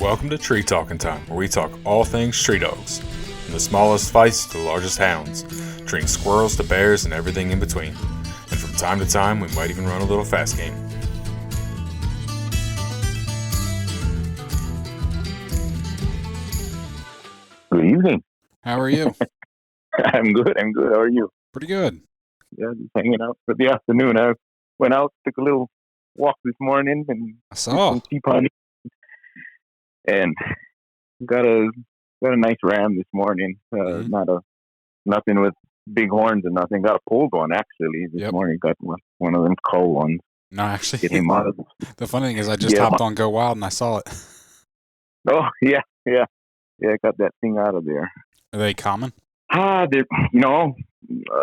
Welcome to Tree Talking Time, where we talk all things tree dogs, from the smallest Feist to the largest hounds, treating squirrels to bears and everything in between. And from time to time, we might even run a little fast game. Good evening. How are you? I'm good. How are you? Pretty good. Yeah, just hanging out for the afternoon. I went out, took a little walk this morning, and I saw. some sheep hunting, and got a nice ram this morning. Nothing with big horns and nothing. Got a pulled one actually this morning. Got one of them cull ones. No, actually, Get him out of the funny thing is I just hopped on Go Wild and I saw it. Oh yeah. I got that thing out of there. Are they common? They're,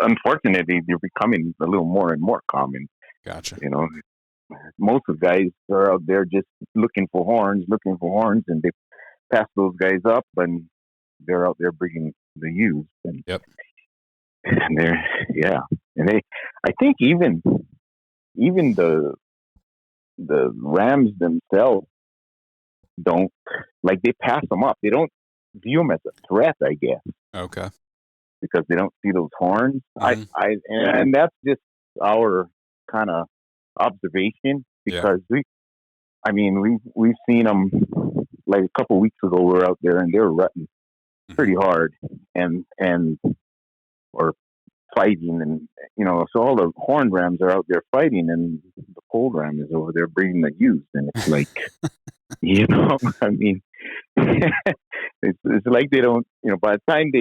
unfortunately, they're becoming a little more and more common. Gotcha. Most of the guys are out there just looking for horns, and they pass those guys up, and they're out there bringing the ewes. And I think even the rams themselves don't, like, they pass them up. They don't view them as a threat, I guess. Okay. Because they don't see those horns. Mm-hmm. And that's just our kind of observation, because we've seen them, like a couple of weeks ago. We were out there and they were rutting pretty hard and or fighting, and so all the horned rams are out there fighting, and the cold ram is over there breeding the ewes, and it's like it's like they don't, by the time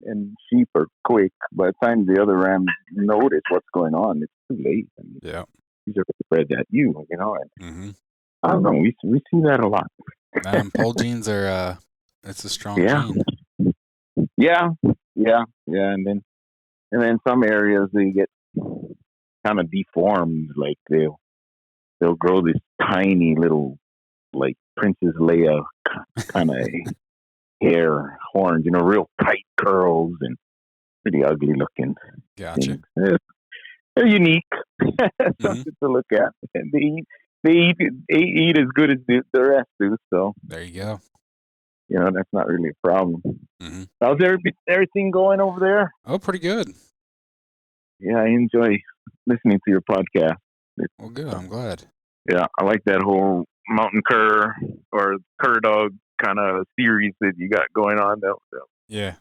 and sheep are quick. By the time the other rams notice what's going on, it's too late. These are bred that ewe, and I don't know. We see that a lot. Pole genes are it's a strong gene. Yeah, and then some areas they get kind of deformed, like they'll grow this tiny little, like Princess Leia kind of hair horns, real tight curls and pretty ugly looking. Gotcha. They're unique, something to look at, and they eat as good as the rest do. So there you go. That's not really a problem. How's everything going over there? Oh, pretty good. Yeah, I enjoy listening to your podcast. Well, good. I'm glad. Yeah, I like that whole mountain cur or cur dog kind of series that you got going on. Yeah.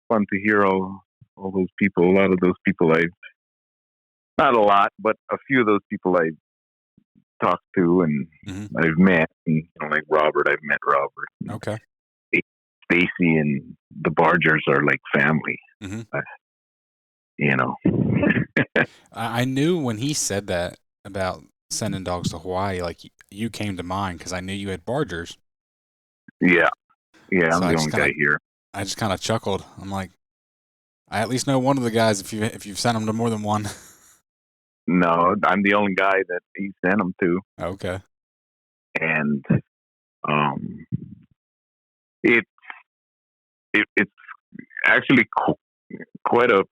Fun to hear all those people. A lot of those people not a lot, but a few of those people I've talked to and I've met. And, like Robert, I've met Robert. Okay. Stacy and the Bargers are like family. I knew when he said that about sending dogs to Hawaii, like you came to mind because I knew you had Bargers. Yeah, so I'm the only guy here. I just kind of chuckled. I'm like, I at least know one of the guys if you've sent them to more than one. No, I'm the only guy that he sent them to. Okay. And it's actually quite a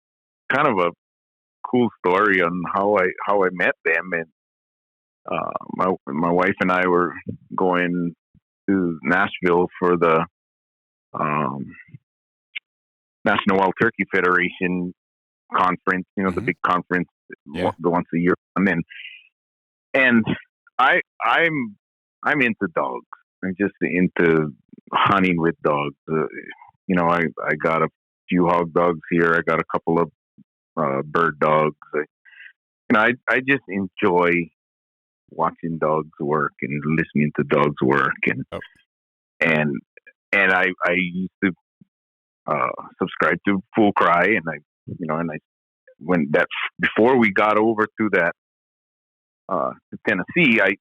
kind of a cool story on how I met them. And my wife and I were going to Nashville for the National Wild Turkey Federation conference, the big conference, the once a year one. And I'm into dogs. I'm just into hunting with dogs. I got a few hog dogs here. I got a couple of bird dogs. I just enjoy watching dogs work and listening to dogs work, and I used to subscribe to Full Cry, and I when that before we got over to that to Tennessee, I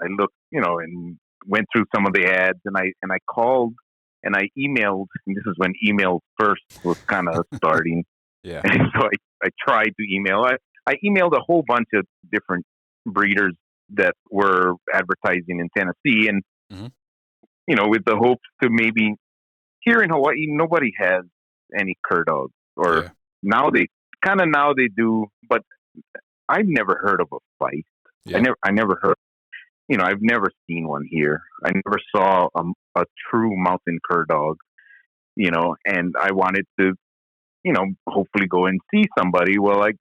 looked, and went through some of the ads, and I called and I emailed, and this is when email first was kind of starting. Yeah. And so I tried to email. I emailed a whole bunch of different breeders that were advertising in Tennessee, and with the hopes to maybe here in Hawaii nobody has any cur dogs, or now they do, but I've never heard of a Feist. I never heard. I've never seen one here. I never saw a true mountain cur dog. And I wanted to, hopefully go and see somebody. Well, I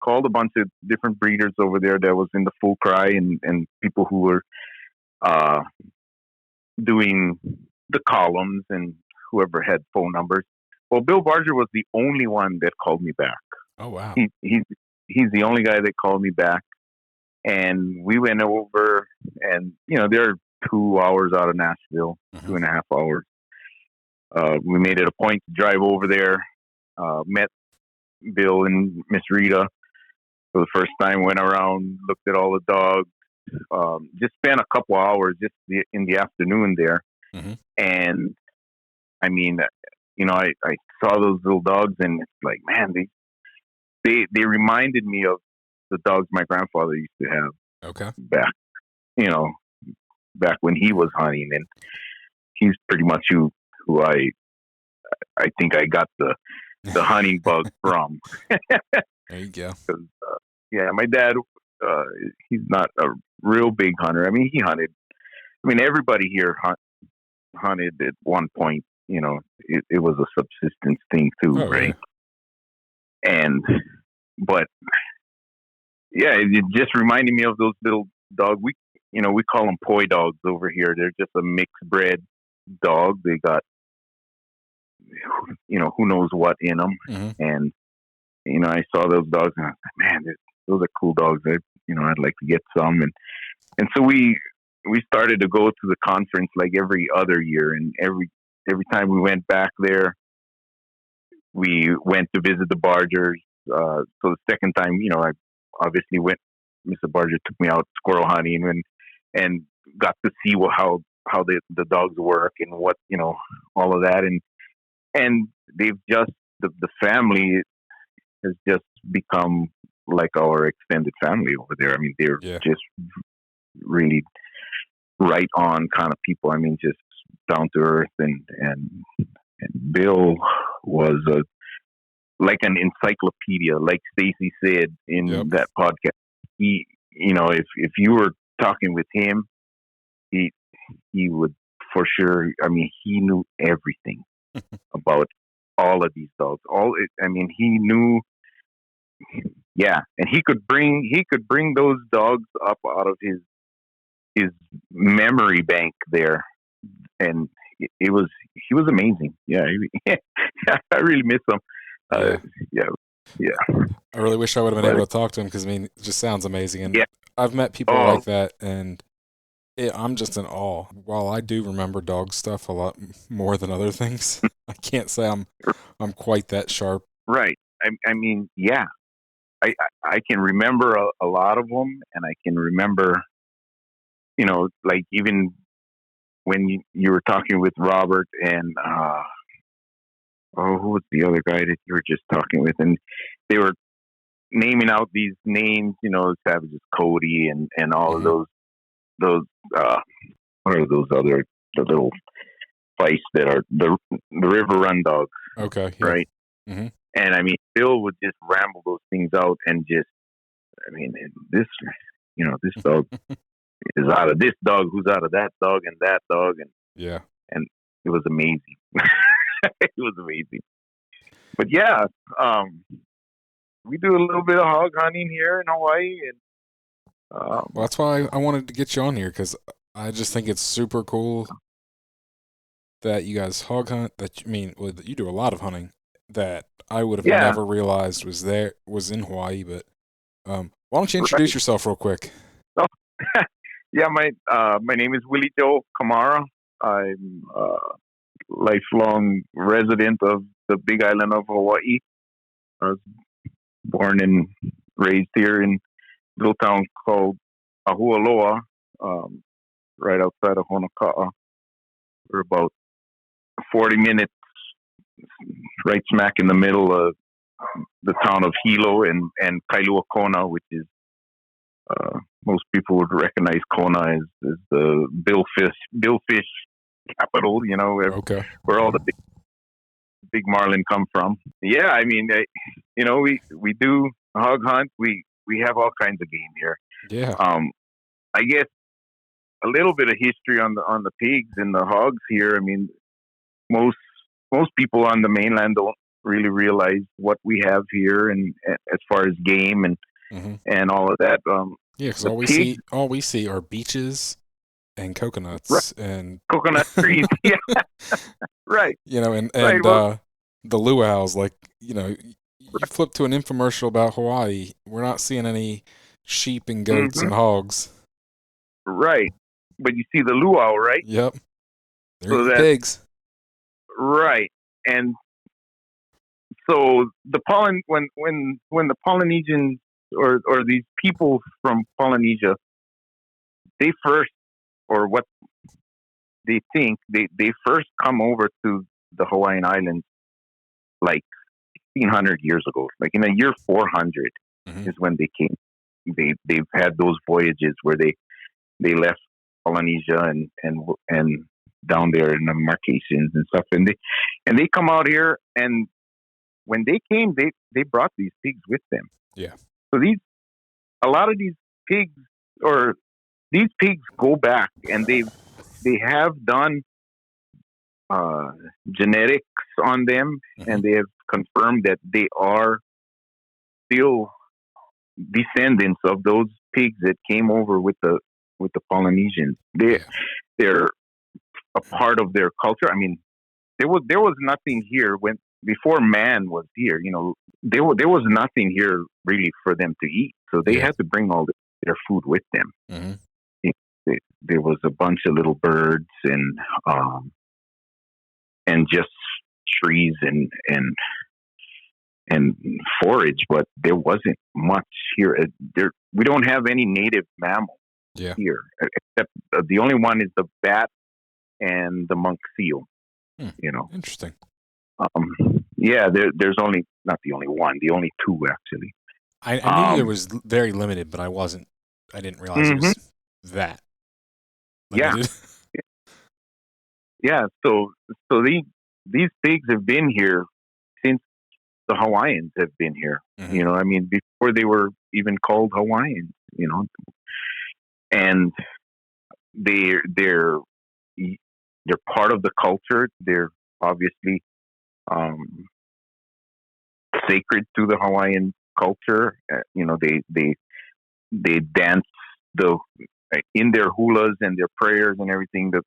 called a bunch of different breeders over there that was in the full cry, and people who were doing the columns, and whoever had phone numbers. Well, Bill Barger was the only one that called me back. Oh, wow. He's the only guy that called me back. And we went over, and, they're 2 hours out of Nashville, 2.5 hours. We made it a point to drive over there, met Bill and Miss Rita for the first time, went around, looked at all the dogs, just spent a couple hours just in the afternoon there. And I mean, I saw those little dogs, and it's like, man, they reminded me of the dogs my grandfather used to have. Okay. Back when he was hunting, and he's pretty much who I think I got the hunting bug from. There you go. My dad, he's not a real big hunter. I mean, he hunted. I mean, everybody here hunted at one point. It was a subsistence thing too, right? Yeah. But yeah, it just reminded me of those little dogs. We call them poi dogs over here. They're just a mixed bred dog. They got, who knows what in them. And, I saw those dogs, and I was like, man, those are cool dogs. I'd like to get some. And so we started to go to the conference like every other year. And every time we went back there, we went to visit the Bargers. So the second time, I obviously went. Mr. Barger took me out squirrel hunting and got to see how the dogs work and what all of that, and they've just the family has just become like our extended family over there. I mean, they're just really right on kind of people. I mean, just down to earth, and Bill was like an encyclopedia, like Stacy said in that podcast. He, if you were talking with him, he would for sure. I mean, he knew everything about all of these dogs. He knew. Yeah, and he could bring those dogs up out of his memory bank there, and he was amazing. Yeah, I really miss him. Yeah. I really wish I would have been able to talk to him, because it just sounds amazing. And I've met people like that, and I'm just in awe. While I do remember dog stuff a lot more than other things, I can't say I'm quite that sharp. Right. I mean, yeah. I can remember a lot of them, and I can remember, like even when you were talking with Robert and who was the other guy that you were just talking with, and they were naming out these names, Savage's Cody and all of those what are those other the little Feist that are the River Run dogs. Okay. Yeah. Right. And I mean, Bill would just ramble those things out, and just, I mean, this dog is out of this dog, who's out of that dog, and that dog, and and it was amazing. It was amazing. But yeah, we do a little bit of hog hunting here in Hawaii, and well, that's why I wanted to get you on here, because I just think it's super cool that you guys hog hunt. You do a lot of hunting that I would have never realized was in Hawaii. But why don't you introduce yourself real quick? Oh, yeah, my name is Willie-Joe Kamara. I'm a lifelong resident of the Big Island of Hawaii. I was born and raised here in a little town called Ahualoa, right outside of Honoka'a. We're about 40 minutes right smack in the middle of the town of Hilo and Kailua Kona, which is most people would recognize Kona as the billfish capital, where all the big marlin come from. Yeah, I mean, we do hog hunt. We have all kinds of game here. Yeah. I guess a little bit of history on the pigs and the hogs here. I mean, most people on the mainland don't really realize what we have here, and as far as game and all of that. Yeah, because all we see are beaches and coconuts and coconut trees. Yeah, right. And right, well, the luau's, like, you flip to an infomercial about Hawaii, we're not seeing any sheep and goats and hogs. Right, but you see the luau, right? Yep, they're pigs. Right, and so the when the Polynesians or these people from Polynesia, they first, or what they think, they first come over to the Hawaiian Islands like 1,500 years ago. Like in the year 400 is when they came. They've had those voyages where they left Polynesia and down there in the Marquesans and stuff, and they come out here, and when they came, they brought these pigs with them. Yeah. So a lot of these pigs, or these pigs, go back, and they have done genetics on them, and they have confirmed that they are still descendants of those pigs that came over with the Polynesians. They're a part of their culture. I mean, there was nothing here before man was here. There was nothing here really for them to eat, so they had to bring all their food with them. There was a bunch of little birds and just trees and forage, but there wasn't much here. We don't have any native mammals here, except the only one is the bat and the monk seal. Interesting. There's only, not the only one, the only two actually. I knew there was very limited, but I didn't realize it was that limited. So these pigs have been here since the Hawaiians have been here. I mean, before they were even called Hawaiians. And they're part of the culture. They're obviously sacred to the Hawaiian culture. They dance in their hulas and their prayers and everything. That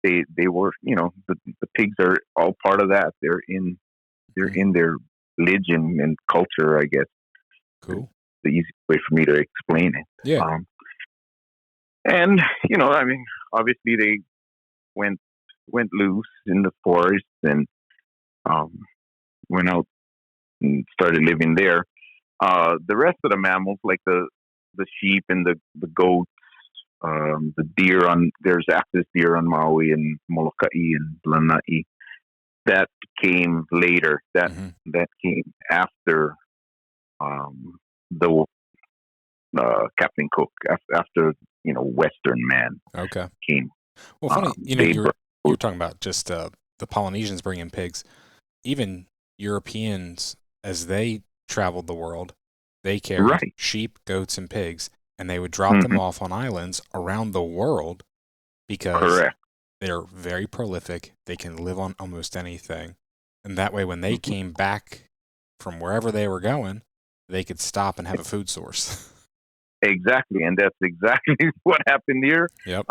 they were, the pigs are all part of that. They're in their religion and culture, I guess. Cool. The easiest way for me to explain it. Yeah. And I mean, obviously they went loose in the forest and went out and started living there. The rest of the mammals, like the sheep and the goats, the deer there's access deer on Maui and Molokai and Lanai. That came later. That came after the Captain Cook, after Western man. Okay. Came. Well, funny, you were talking about just the Polynesians bringing pigs. Even Europeans, as they traveled the world, they carried sheep, goats, and pigs, and they would drop them off on islands around the world because they're very prolific. They can live on almost anything. And that way, when they came back from wherever they were going, they could stop and have a food source. Exactly, and that's exactly what happened here. Yep.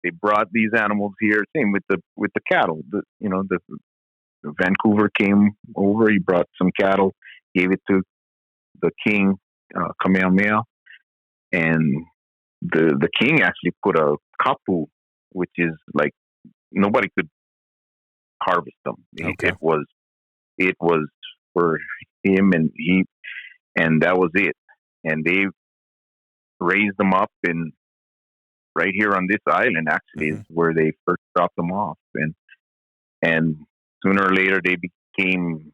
They brought these animals here. Same with the cattle. The Vancouver came over. He brought some cattle, gave it to the king, Kamehameha, and the king actually put a kapu, which is like nobody could harvest them. Okay. It was for him, and that was it. And they raised them up right here on this island. Actually, is where they first dropped them off, and sooner or later they became,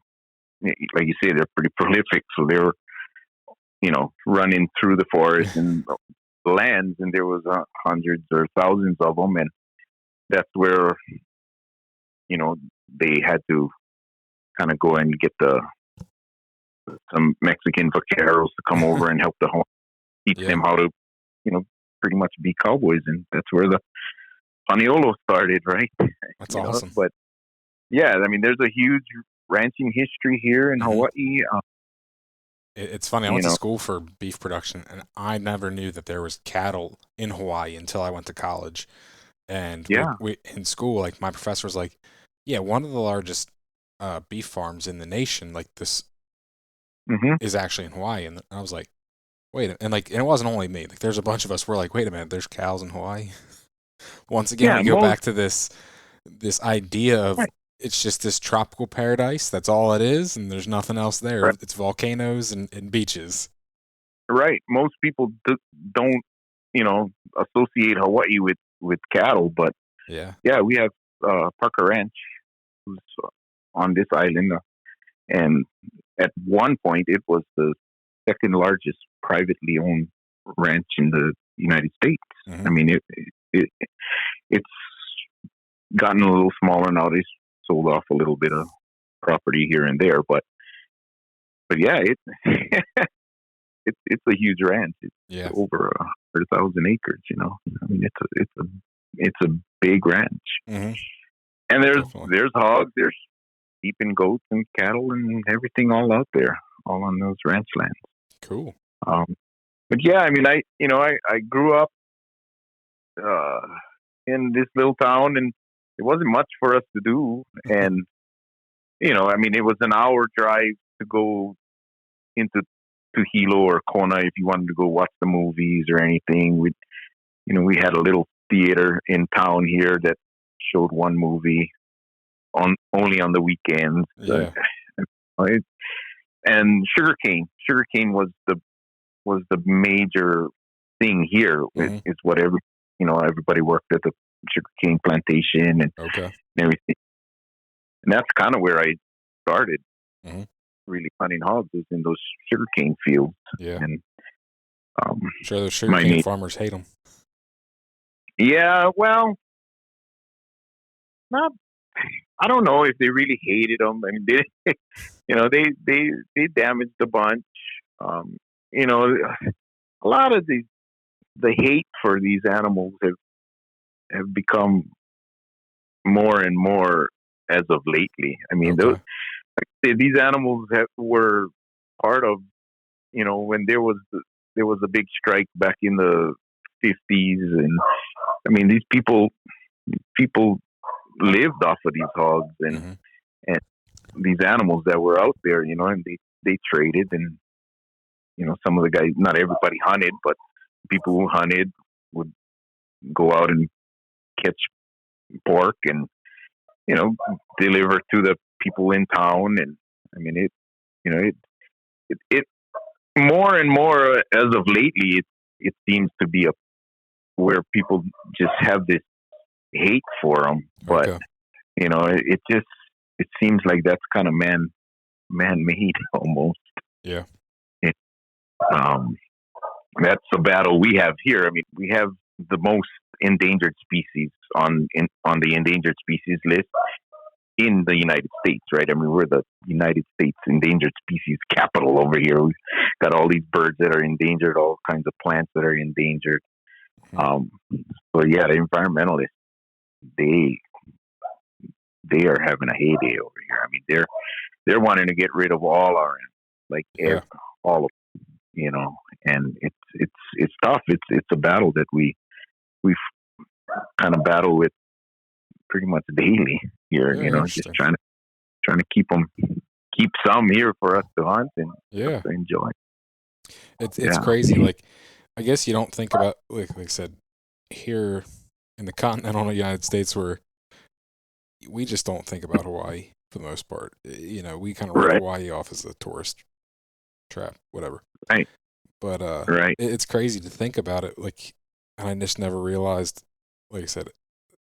like you say, they're pretty prolific. So they were, running through the forest and lands, and there was hundreds or thousands of them, and that's where they had to kind of go and get some Mexican vaqueros to come over and help teach them how to pretty much be cowboys, and that's where the Paniolo started, right? That's awesome. But yeah, I mean, there's a huge ranching history here in Hawaii. It's funny. I went to school for beef production, and I never knew that there was cattle in Hawaii until I went to college. And we in school, like my professor was like, "Yeah, one of the largest beef farms in the nation, like this, is actually in Hawaii." And I was like, "Wait," and it wasn't only me. Like, there's a bunch of us. We're like, "Wait a minute, there's cows in Hawaii." Once again, we go back to this idea of it's just this tropical paradise. That's all it is, and there's nothing else there. Right. It's volcanoes and beaches. Right. Most people don't, associate Hawaii with cattle, but we have Parker Ranch, who's on this island, and at one point it was the second largest privately owned ranch in the United States. I mean, it's gotten a little smaller now. They sold off a little bit of property here and there, but yeah, it's a huge ranch. It's over 100,000 acres. I mean, it's a big ranch, and there's hogs, there's sheep and goats and cattle and everything all out there, all on those ranch lands. Cool. But yeah, I mean, I grew up in this little town, and it wasn't much for us to do, and I mean, it was an hour drive to go into Hilo or Kona if you wanted to go watch the movies or anything. We had a little theater in town here that showed one movie only on the weekends. Yeah. And sugarcane was the major thing here. It's what everybody worked at the sugarcane plantation and everything. And that's kind of where I started. Really hunting hogs is in those sugarcane fields. Yeah. And sure, those sugarcane farmers hate them. Yeah, well, I don't know if they really hated them. I mean, they damaged a bunch. A lot of the hate for these animals have become more and more as of lately. I mean, these animals were part of, when there was a big strike back in the 50s, and I mean, these people lived off of these hogs and these animals that were out there, and they traded, and some of the guys, not everybody hunted, but people who hunted would go out and catch pork and deliver to the people in town. And I mean, it more and more as of lately, it seems to be where people just have this hate for them, but it seems like that's kind of man-made almost. Yeah. That's a battle we have here. I mean, we have the most endangered species on the endangered species list in the United States, right? I mean, we're the United States endangered species capital over here. We've got all these birds that are endangered, all kinds of plants that are endangered. So yeah, the environmentalists, they are having a heyday over here. I mean, they're wanting to get rid of all our animals, all of them, and it's tough. It's a battle that we've kind of battle with pretty much daily here. Just trying to keep some here for us to hunt and to enjoy. It's crazy. Like, I guess you don't think about, like I said, here in the continental United States, where we just don't think about Hawaii for the most part. We kind of write Hawaii off as a tourist trap, whatever. Right. But it's crazy to think about it. Like, and I just never realized, like I said,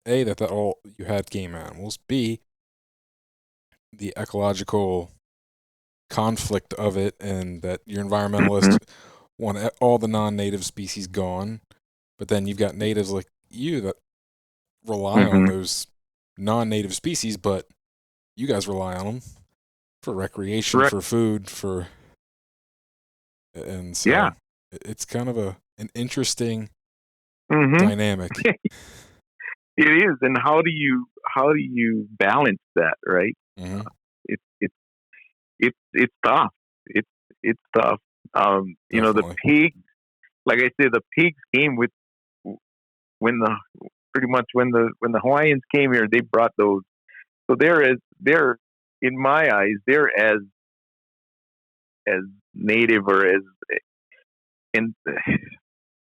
A, that all you had game animals. B, the ecological conflict of it, and that your environmentalists want all the non-native species gone, but then you've got natives like you that rely on those non-native species, but you guys rely on them for recreation, for food, and so it's kind of an interesting dynamic. It is, and how do you balance that, right? Mm-hmm. It's tough. It's tough. The Definitely. pigs, like I said, the pigs came with when the pretty much when the Hawaiians came here, they brought those. So they're in my eyes, they're as native or as and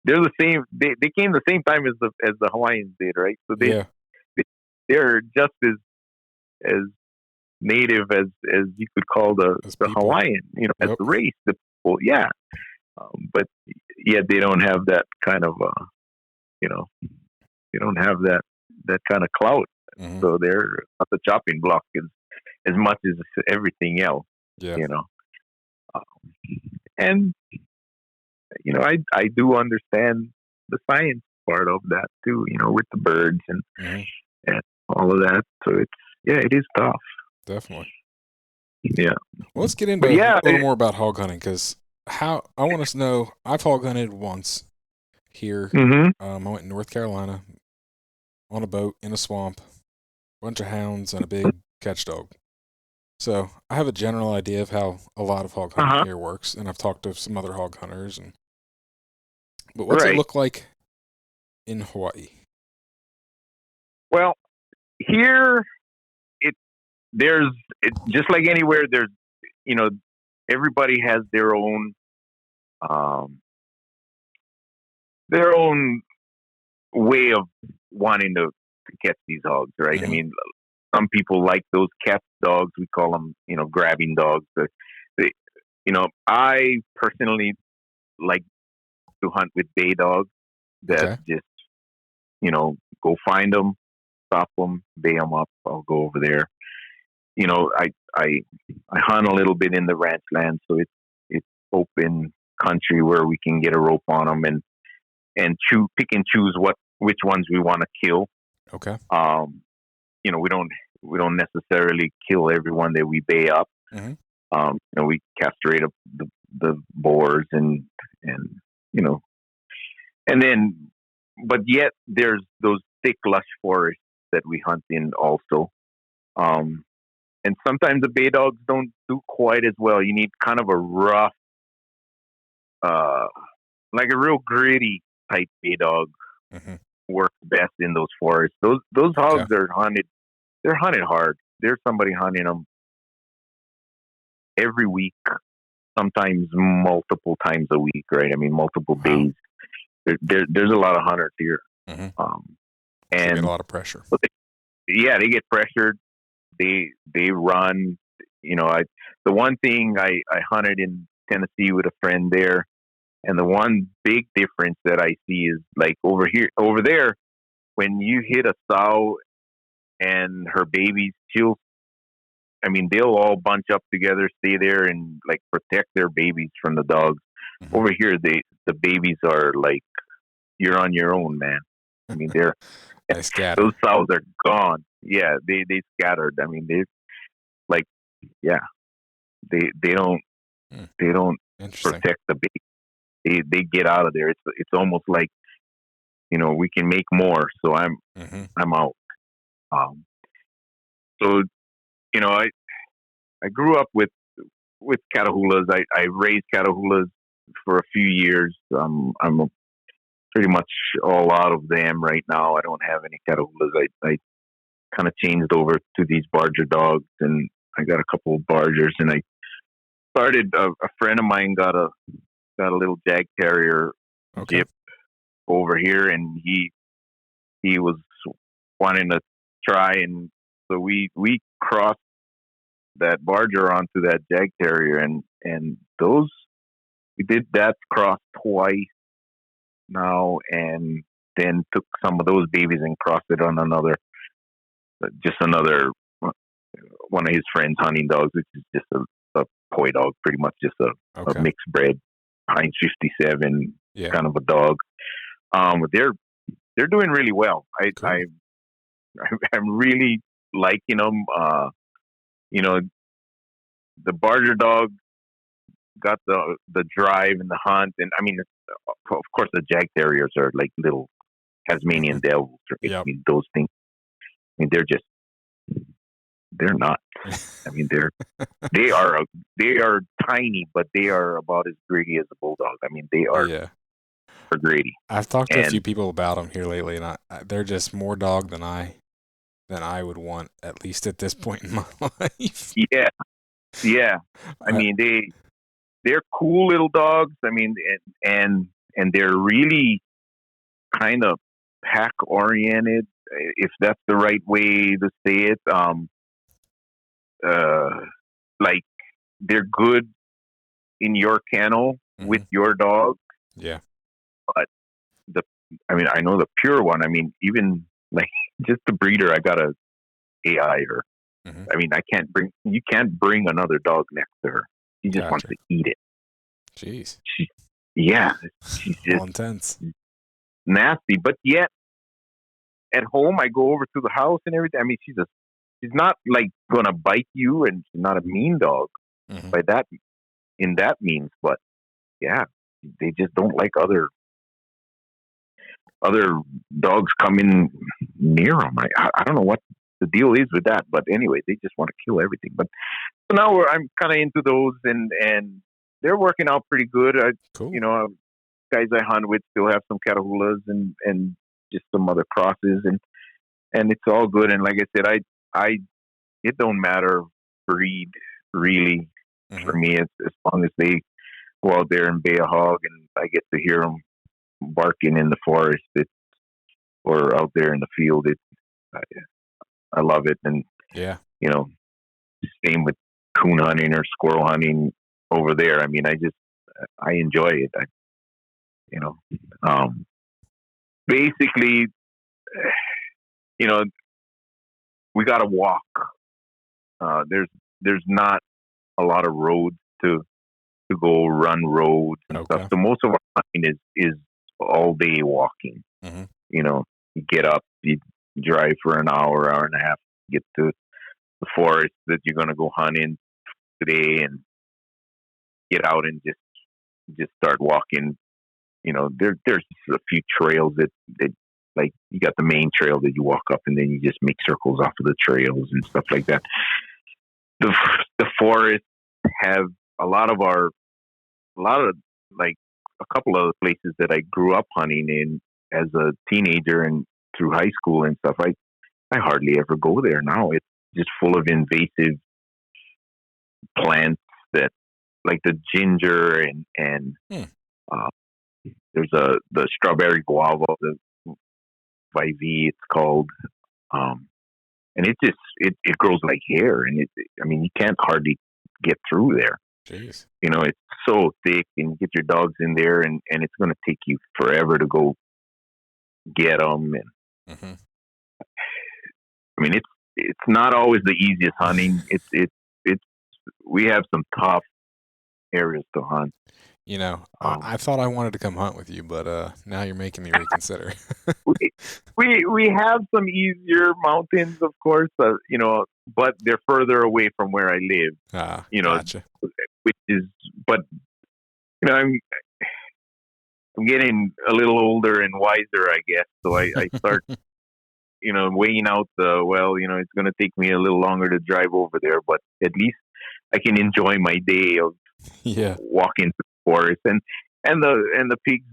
they're the same. They came the same time as the Hawaiians did, right? So Yeah. they're just as native as you could call the As people. Hawaiian, as Yep. the race, the people, yeah. But yet they don't have that kind of, they don't have that kind of clout. Mm-hmm. So they're not the chopping block as much as everything else, Yeah. you know. Um, and I do understand the science part of that too, with the birds Mm-hmm. and all of that. So it is tough. Definitely. Yeah. Well, let's get But into yeah, a little more about hog hunting because how I want to know. I've hog hunted once here. mm-hmm. I went to North Carolina on a boat in a swamp, bunch of hounds and a big catch dog. So I have a general idea of how a lot of hog hunting Uh-huh. here works, and I've talked to some other hog hunters. But what's it Right. look like in Hawaii? Well, here it's just like anywhere. You know, everybody has um, their own way of wanting to catch these hogs, right? I Mm-hmm. mean, some people like those catch dogs. We call them, grabbing dogs. They, I personally like to hunt with bay dogs that Okay. just, go find them, stop them, bay them up. I'll go over there. I hunt a little bit in the ranch land, so it's open country where we can get a rope on them and pick and choose which ones we want to kill. Okay. We don't necessarily kill everyone that we bay up. Mm-hmm. We castrate up the boars and you know, and then, but yet there's those thick lush forests that we hunt in also. Um, and sometimes the bay dogs don't do quite as well. You need kind of a rough, uh, like a real gritty type bay dog Mm-hmm. works best in those forests. Those Okay. hogs are hunted. They're hunted hard. There's somebody hunting them every week, sometimes multiple times a week. Right? I mean, multiple Wow. days. There's a lot of hunters here, Mm-hmm. So you get a and lot of pressure. they get pressured. They run. The one thing I hunted in Tennessee with a friend there, and the one big difference that I see is like over there, when you hit a sow and her babies, they'll all bunch up together, stay there, and like protect their babies from the dogs. Mm-hmm. Over here, the babies are like, you're on your own, man. I mean, They scatter. those sows are gone. Yeah, they scattered. I mean, they like, yeah, they don't they don't Interesting. protect the baby. They get out of there. It's almost like, we can make more, so Mm-hmm. I'm out. Um, so I grew up with Catahoula's. I raised Catahoula's for a few years. I'm pretty much all out of them right now. I don't have any Catahoulas. I kind of changed over to these Barger dogs, and I got a couple of Bargers. And I started. A friend of mine got a little Jag Terrier Okay. Jip over here, and he was wanting to try, and so we crossed that Barger onto that Jag Terrier, and those we did that cross twice now, and then took some of those babies and crossed it on another one of his friends' hunting dogs, which is just a poi dog, pretty much just a Okay. mixed bred Heinz 57 Yeah. kind of a dog. But they're doing really well. Cool. I'm really liking them. The Barger dog got the drive and the hunt, and I mean, of course, the Jag Terriers are like little Tasmanian devils, right? Yep. I mean, those things. I mean, they're nuts. I mean, they are tiny, but they are about as gritty as a bulldog. I mean, they are gritty. I've talked to a few people about them here lately, and they're just more dog than I would want, at least at this point in my life. Yeah. I mean, they're cool little dogs. I mean, and they're really kind of pack oriented, if that's the right way to say it. Like they're good in your kennel with your dog. Yeah. But I know the pure one. I mean, even like just the breeder, I got a AI her. I mean, you can't bring another dog next to her. She just wants to eat it. Jeez. She's just intense, nasty. But yet, at home, I go over to the house and everything. I mean, she's not like gonna bite you, and she's not a mean dog by that in that means. But yeah, they just don't like other dogs coming near them. I don't know what the deal is with that, but anyway, they just want to kill everything. But so now I'm kind of into those, and they're working out pretty good. Cool. Guys I hunt with still have some Catahoula's and just some other crosses, and it's all good. And like I said, it don't matter breed really for me. It's as long as they go out there and bay a hog, and I get to hear them barking in the forest, or out there in the field. I love it, and same with coon hunting or squirrel hunting over there. I mean, I enjoy it. Basically, we got to walk. There's not a lot of roads to go run roads and stuff. So most of our hunting is all day walking. You get up, you drive for an hour and a half, get to the forest that you're going to go hunt in today, and get out and just start walking. There's a few trails that like you got the main trail that you walk up, and then you just make circles off of the trails and stuff like that. The forests have a couple of the places that I grew up hunting in as a teenager and through high school and stuff. I hardly ever go there now. It's just full of invasive plants that, like the ginger and there's the strawberry guava, the Vivi, it's called, and it grows like hair, and you can't hardly get through there. Jeez. It's so thick, and you get your dogs in there, and it's going to take you forever to go get them. And I mean, it's not always the easiest hunting. We have some tough areas to hunt. I thought I wanted to come hunt with you, but now you're making me reconsider. we have some easier mountains, of course, but they're further away from where I live. Gotcha. Which is, but I'm getting a little older and wiser, I guess. So I start, weighing out it's going to take me a little longer to drive over there, but at least I can enjoy my day of walking through the forest, and the pigs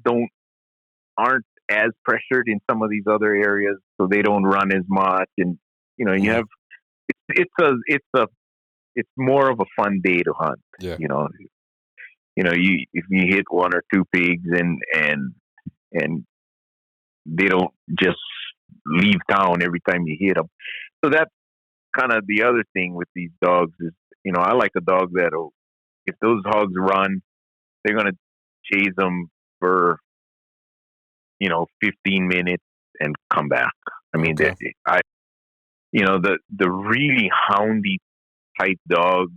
aren't as pressured in some of these other areas, so they don't run as much, and you have it's more of a fun day to hunt. If you hit one or two pigs and they don't just leave town every time you hit them. So that's kind of the other thing with these dogs is, I like a dog that'll, if those hogs run, they're going to chase them for, 15 minutes and come back. I mean, the really houndy type dog,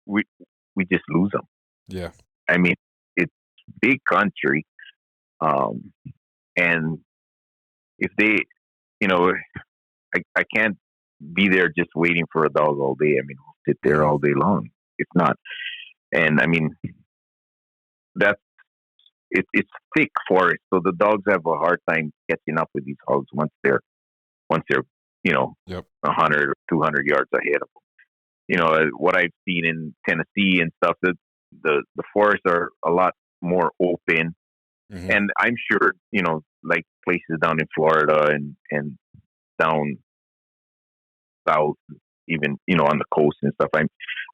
we just lose them. Yeah. I mean, it's big country. And if they, I can't be there just waiting for a dog all day. I mean, we'll sit there all day long. It's not. And I mean, that's it's thick forest, so the dogs have a hard time catching up with these hogs once they're 100 or 200 yards ahead of them. What I've seen in Tennessee and stuff, that the forests are a lot more open, and I'm sure like places down in Florida and down south, even on the coast and stuff.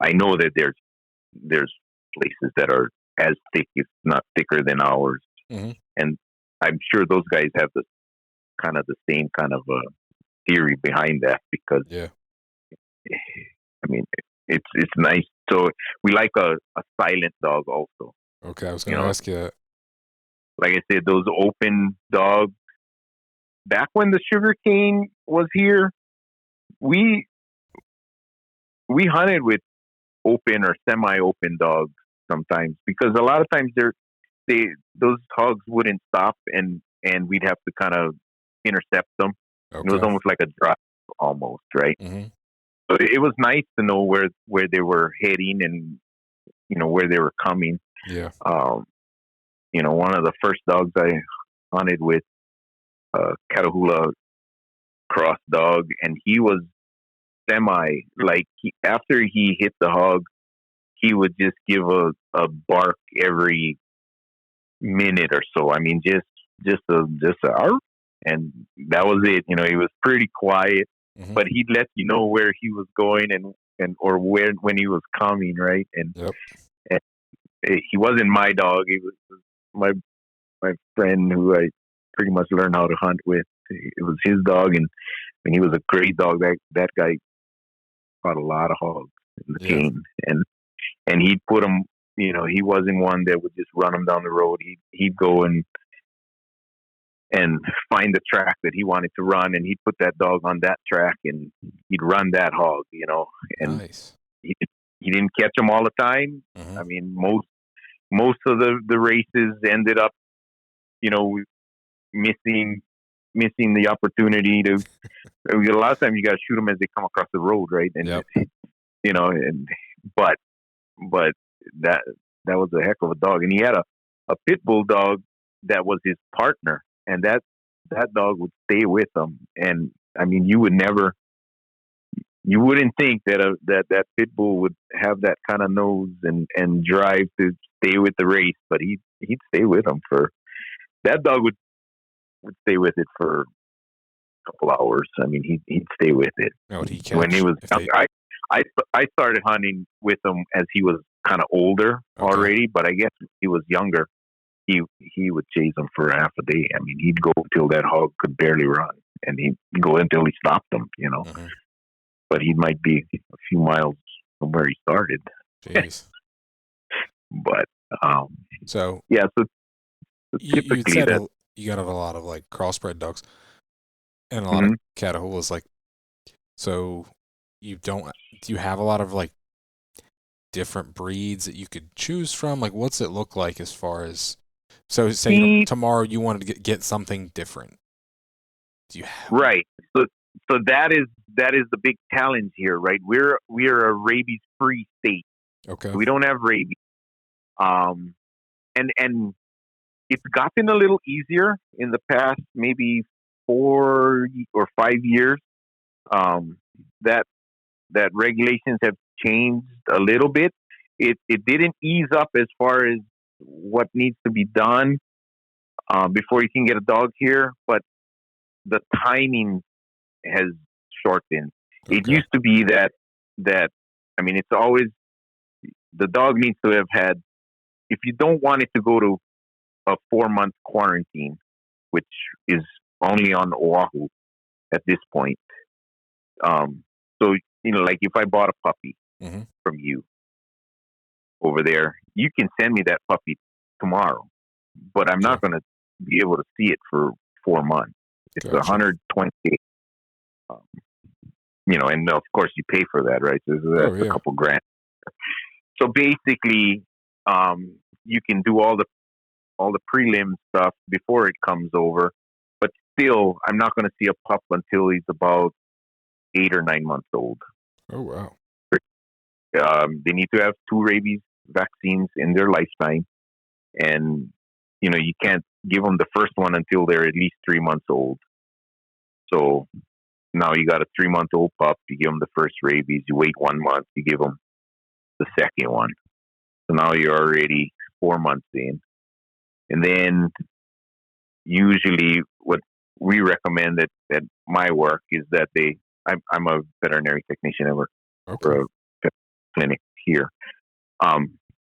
I know that there's places that are as thick, if not thicker than ours, and I'm sure those guys have the same kind of theory behind that, because I mean, it's nice. So we like a silent dog also. Okay, I was going to ask you that. Like I said, those open dogs. Back when the sugarcane was here, we hunted with open or semi-open dogs sometimes, because a lot of times those hogs wouldn't stop, and we'd have to kind of intercept them. Okay. It was almost like a drive, almost, right? So it was nice to know where they were heading and where they were coming. Yeah. One of the first dogs I hunted with, Catahoula cross dog, and he was semi, like after he hit the hog, he would just give a bark every minute or so. I mean, just a arf, and that was it. He was pretty quiet, but he'd let you know where he was going or when he was coming, right? And he wasn't my dog. He was my friend who I pretty much learned how to hunt with. It was his dog, and he was a great dog. That guy caught a lot of hogs in the cane, and he'd put them. He wasn't one that would just run them down the road. He'd go and find the track that he wanted to run, and he'd put that dog on that track, and he'd run that hog. And nice. He didn't catch them all the time. I mean, most of the races ended up, missing the opportunity to. A lot of times you got to shoot them as they come across the road, right? And but that was a heck of a dog, and he had a pit bull dog that was his partner, and that dog would stay with him. And I mean, you wouldn't think that pit bull would have that kind of nose and drive to stay with the race, but he'd stay with him for. That dog would stay with it for a couple hours. I mean, he'd stay with it. When he was young, I started hunting with him as he was kind of older already, but I guess he was younger. He would chase him for half a day. I mean, he'd go until that hog could barely run, and he'd go until he stopped him. But he might be a few miles from where he started. Jeez. But so typically you said you got a lot of like crossbred dogs and a lot of Catahoulas. Like, so do you have a lot of like different breeds that you could choose from? Like, what's it look like as far as, so say tomorrow you wanted to get something different. Do you have... Right. So that is the big challenge here, right? We are a rabies free state. Okay. We don't have rabies. And it's gotten a little easier in the past maybe 4 or 5 years. That regulations have changed a little bit. It didn't ease up as far as what needs to be done before you can get a dog here, but the timing has shortened. Okay. It used to be that I mean, it's always the dog needs to have had, if you don't want it to go to a 4-month quarantine, which is only on Oahu at this point. So, like if I bought a puppy from you over there, you can send me that puppy tomorrow, but I'm not going to be able to see it for 4 months. It's 120 days. And of course you pay for that, right? So that's a couple grand. So basically, you can do all the prelim stuff before it comes over, but still, I'm not going to see a pup until he's about 8 or 9 months old. Oh wow! They need to have 2 rabies vaccines in their lifetime, and you can't give them the first one until they're at least 3 months old. So now you got a 3-month-old pup. You give them the first rabies. You wait 1 month. You give them the second one. So now you're already 4 months in. And then usually what we recommend at my work is that I'm a veterinary technician. I work for a clinic here.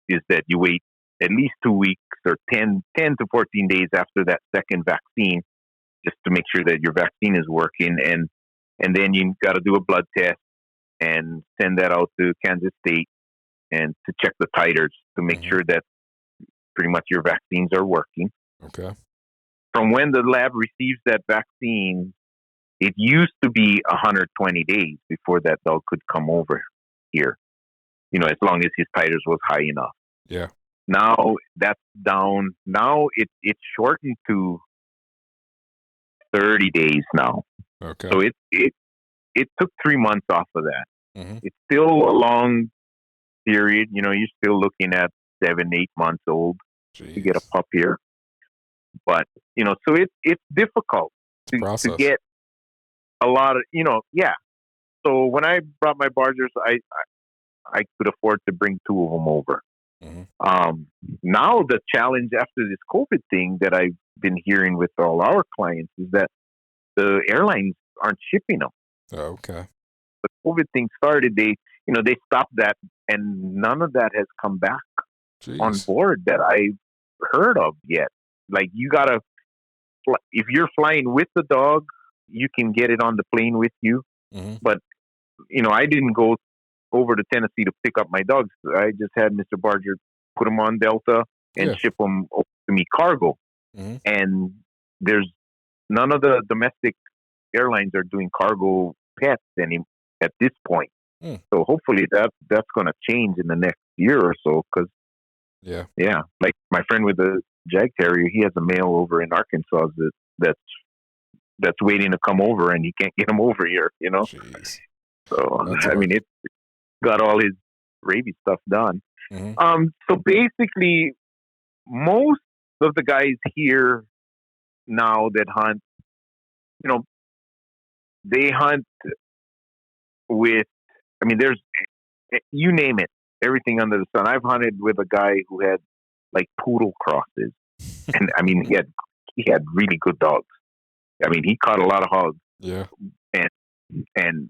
Is that you wait at least 2 weeks or 10 to 14 days after that second vaccine, just to make sure that your vaccine is working. And then you got to do a blood test and send that out to Kansas State and to check the titers to make sure that pretty much your vaccines are working. Okay. From when the lab receives that vaccine, it used to be 120 days before that dog could come over here, as long as his titers was high enough. Yeah. Now that's down. Now it's shortened to 30 days now. Okay. So it took 3 months off of that. Mm-hmm. It's still a long period. You're still looking at 7-8 months old to get a pup here. But so it's difficult to get a lot of So when I brought my Bargers, I could afford to bring 2 of them over. Mm-hmm. Now the challenge after this COVID thing that I've been hearing with all our clients is that the airlines aren't shipping them. Oh, okay. The COVID thing started, they stopped that, and none of that has come back on board that I've heard of yet. Like, you gotta, if you're flying with the dog, you can get it on the plane with you. Mm-hmm. But I didn't go over to Tennessee to pick up my dogs. I just had Mr. Barger put them on Delta and ship them over to me cargo. Mm-hmm. And there's none of the domestic airlines are doing cargo pets at this point. So hopefully that's going to change in the next year or so. Because like my friend with the Jag Terrier, he has a male over in Arkansas that's waiting to come over, and he can't get him over here. Jeez. So it got all his rabies stuff done. Mm-hmm. So basically, most of the guys here now that hunt, they hunt with, there's, you name it, everything under the sun. I've hunted with a guy who had like poodle crosses, and he had really good dogs. He caught a lot of hogs. Yeah. And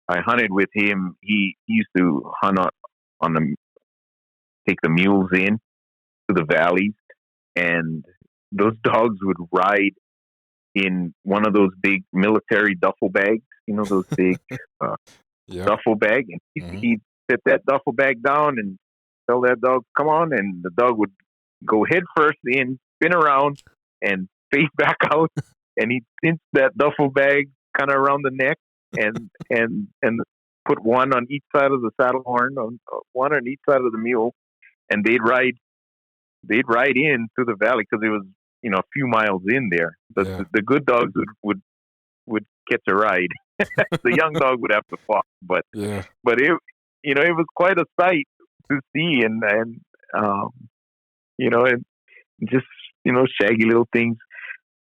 I hunted with him. He used to hunt take the mules in to the valleys, and those dogs would ride in one of those big military duffel bags, those big duffel bag. And he'd set that duffel bag down and tell that dog, come on. And the dog would go head first in, spin around, and face back out. And he'd cinch that duffel bag kind of around the neck and put one on each side of the saddle horn, one on each side of the mule. And they'd ride in to the valley, because it was, a few miles in there. The good dogs would catch a ride. The young dog would have to walk, but it was quite a sight to see, and just shaggy little things.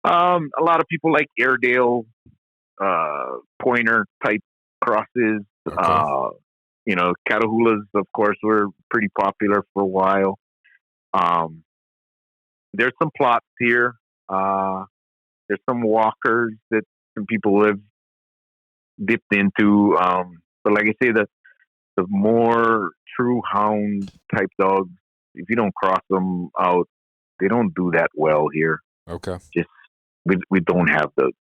A lot of people like Airedale, pointer type crosses. Catahoulas, of course, were pretty popular for a while. There's some plots here. There's some walkers that some people have dipped into. But like I say, the more true hound type dogs, if you don't cross them out, they don't do that well here. Okay. Just we don't have the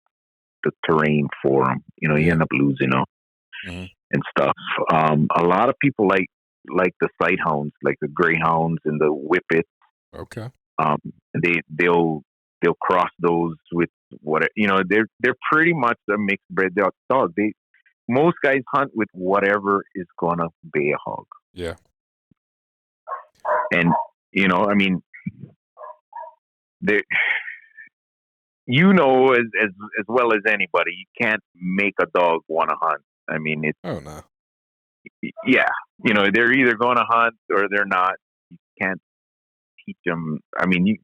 terrain for them. You end up losing them and stuff. A lot of people like the sight hounds, like the greyhounds and the whippets. Okay. They'll cross those with what they're pretty much a mixed bred dog. Most guys hunt with whatever is gonna bay a hog. Yeah. And they, as well as anybody, you can't make a dog want to hunt. It's oh no. Yeah, they're either going to hunt or they're not. You teach them. I mean, you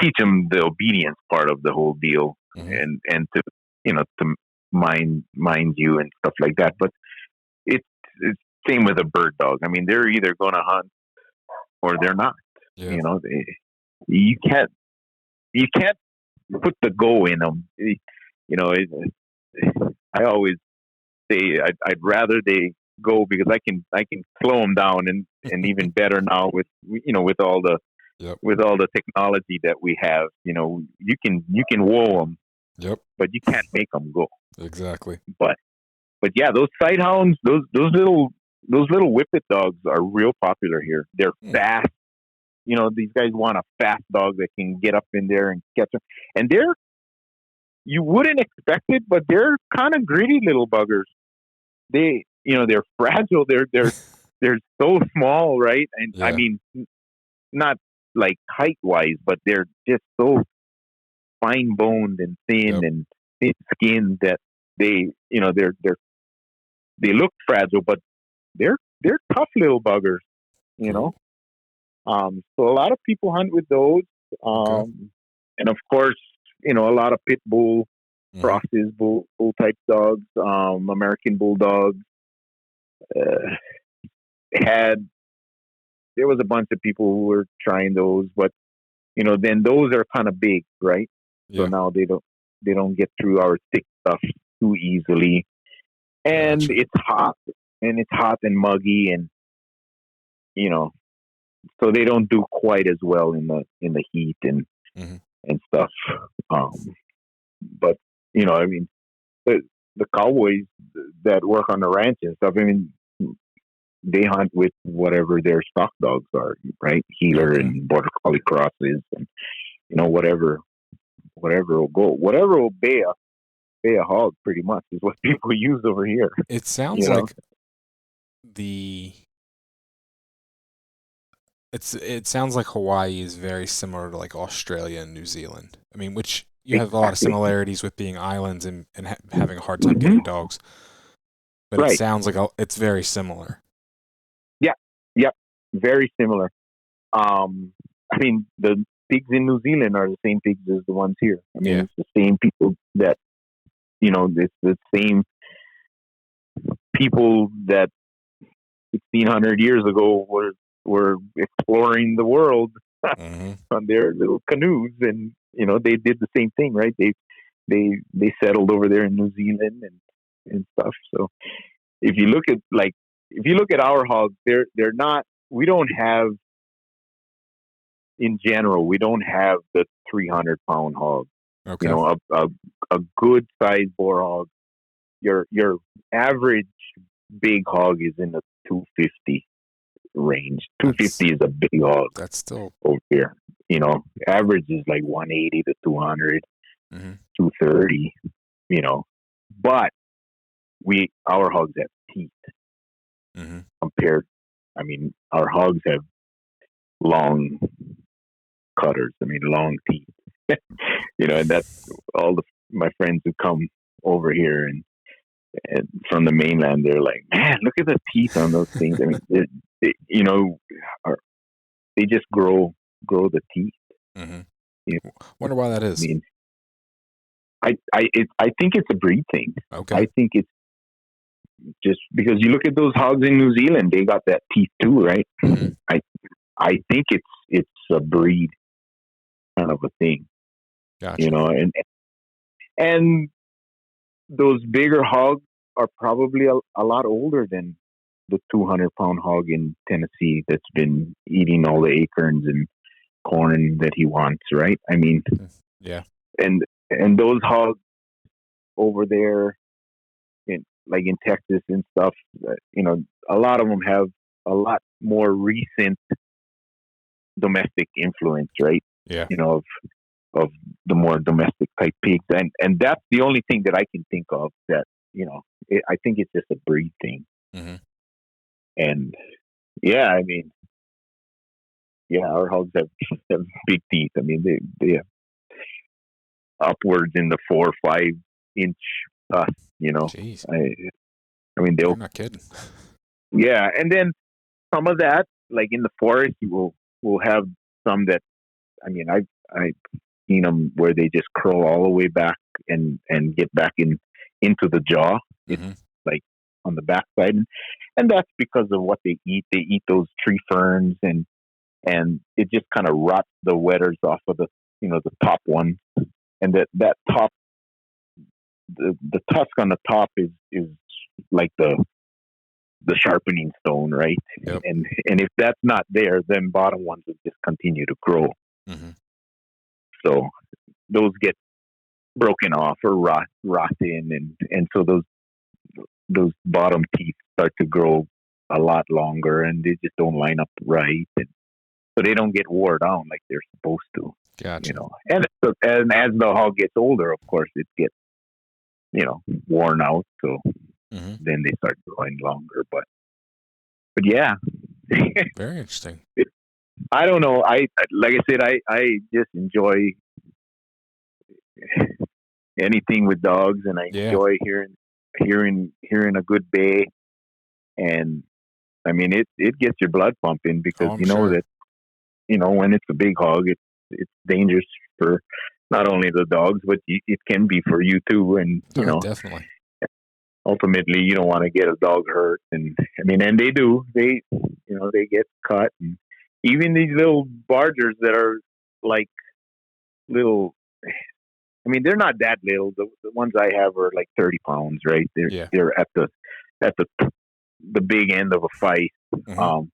teach them the obedience part of the whole deal, and to to mind you and stuff like that. But it's same with a bird dog. I mean, they're either going to hunt or they're not. Yeah. You know, you can't put the go in them. I always say I'd rather they go, because I can slow them down, and even better now with all the with all the technology that we have. You can whoa them. Yep. But you can't make them go. Exactly. But yeah, those sight hounds, those little whippet dogs are real popular here. They're fast. These guys want a fast dog that can get up in there and catch them. And you wouldn't expect it, but they're kind of greedy little buggers. They're fragile. They're so small, right? And I mean, not like height wise, but they're just so fine boned and thin and thin skinned that they look fragile, but they're tough little buggers. So a lot of people hunt with those, and of course, a lot of pit bull crosses, bull type dogs, American bulldogs. There was a bunch of people who were trying those, but then those are kind of big, right? So now they don't get through our thick stuff too easily, and it's hot and muggy, and so they don't do quite as well in the heat and stuff. But I mean, the cowboys that work on the ranch and stuff, I mean, they hunt with whatever their stock dogs are, right? Heeler and border collie crosses, and whatever will go, whatever will bay a hog, pretty much is what people use over here. It sounds like it sounds like Hawaii is very similar to like Australia and New Zealand. I mean, which you have a lot of similarities with being islands and having a hard time getting dogs. But it sounds like it's very similar. Yeah, very similar. I mean, the pigs in New Zealand are the same pigs as the ones here. I mean, it's the same people that, it's the same people that 1,600 years ago were exploring the world on their little canoes, and they did the same thing, right? They settled over there in New Zealand and stuff. So if you look at our hogs, they're not. We don't have, in general, we don't have the 300-pound hog. Okay. A good sized boar hog. Your average big hog is in the 250 range. 250 is a big hog. That's still over here. Average is like 180 to 200, 230. But our hogs have teeth compared. I mean, our hogs have long cutters. I mean, long teeth. And that's all my friends who come over here and from the mainland. They're like, man, look at the teeth on those things. I mean, they just grow the teeth. Wonder why that is. I think it's a breed thing. Okay. I think it's just because you look at those hogs in New Zealand, they got that teeth too, right? I think it's a breed kind of a thing. Gotcha. And those bigger hogs are probably a lot older than the 200-pound hog in Tennessee that's been eating all the acorns and corn that he wants, right? I mean, and those hogs over there in Texas and stuff, a lot of them have a lot more recent domestic influence, right? Of the more domestic type pigs, and that's the only thing that I can think of that I think it's just a breed thing. And I mean, our hogs have big teeth. I mean, they have upwards in the 4 or 5 inch tusks. Jeez. I mean, I'm not kidding. Yeah, and then some of that, like in the forest, you will have some that, I mean, I've seen them where they just curl all the way back and get back into the jaw. It's like on the backside, and that's because of what they eat. They eat those tree ferns, and it just kind of rots the wethers off of the top one, and that top, the tusk on the top is like the sharpening stone, right? Yep. And if that's not there, then bottom ones will just continue to grow. So those get broken off or rot in, and so those bottom teeth start to grow a lot longer, and they just don't line up right, and so they don't get wore down like they're supposed to. Gotcha. And as the hog gets older, of course, it gets worn out. So then they start growing longer. But yeah, very interesting. I don't know. Like I said, I just enjoy anything with dogs, and I enjoy hearing a good bay, and I mean it gets your blood pumping because that when it's a big hog, it's dangerous for not only the dogs, but it can be for you too, and definitely. Ultimately, you don't want to get a dog hurt, and I mean, and they do. They get cut, and even these little Bargers that are like little. I mean, they're not that little. The ones I have are like 30 pounds, right? They're at the big end of a Feist.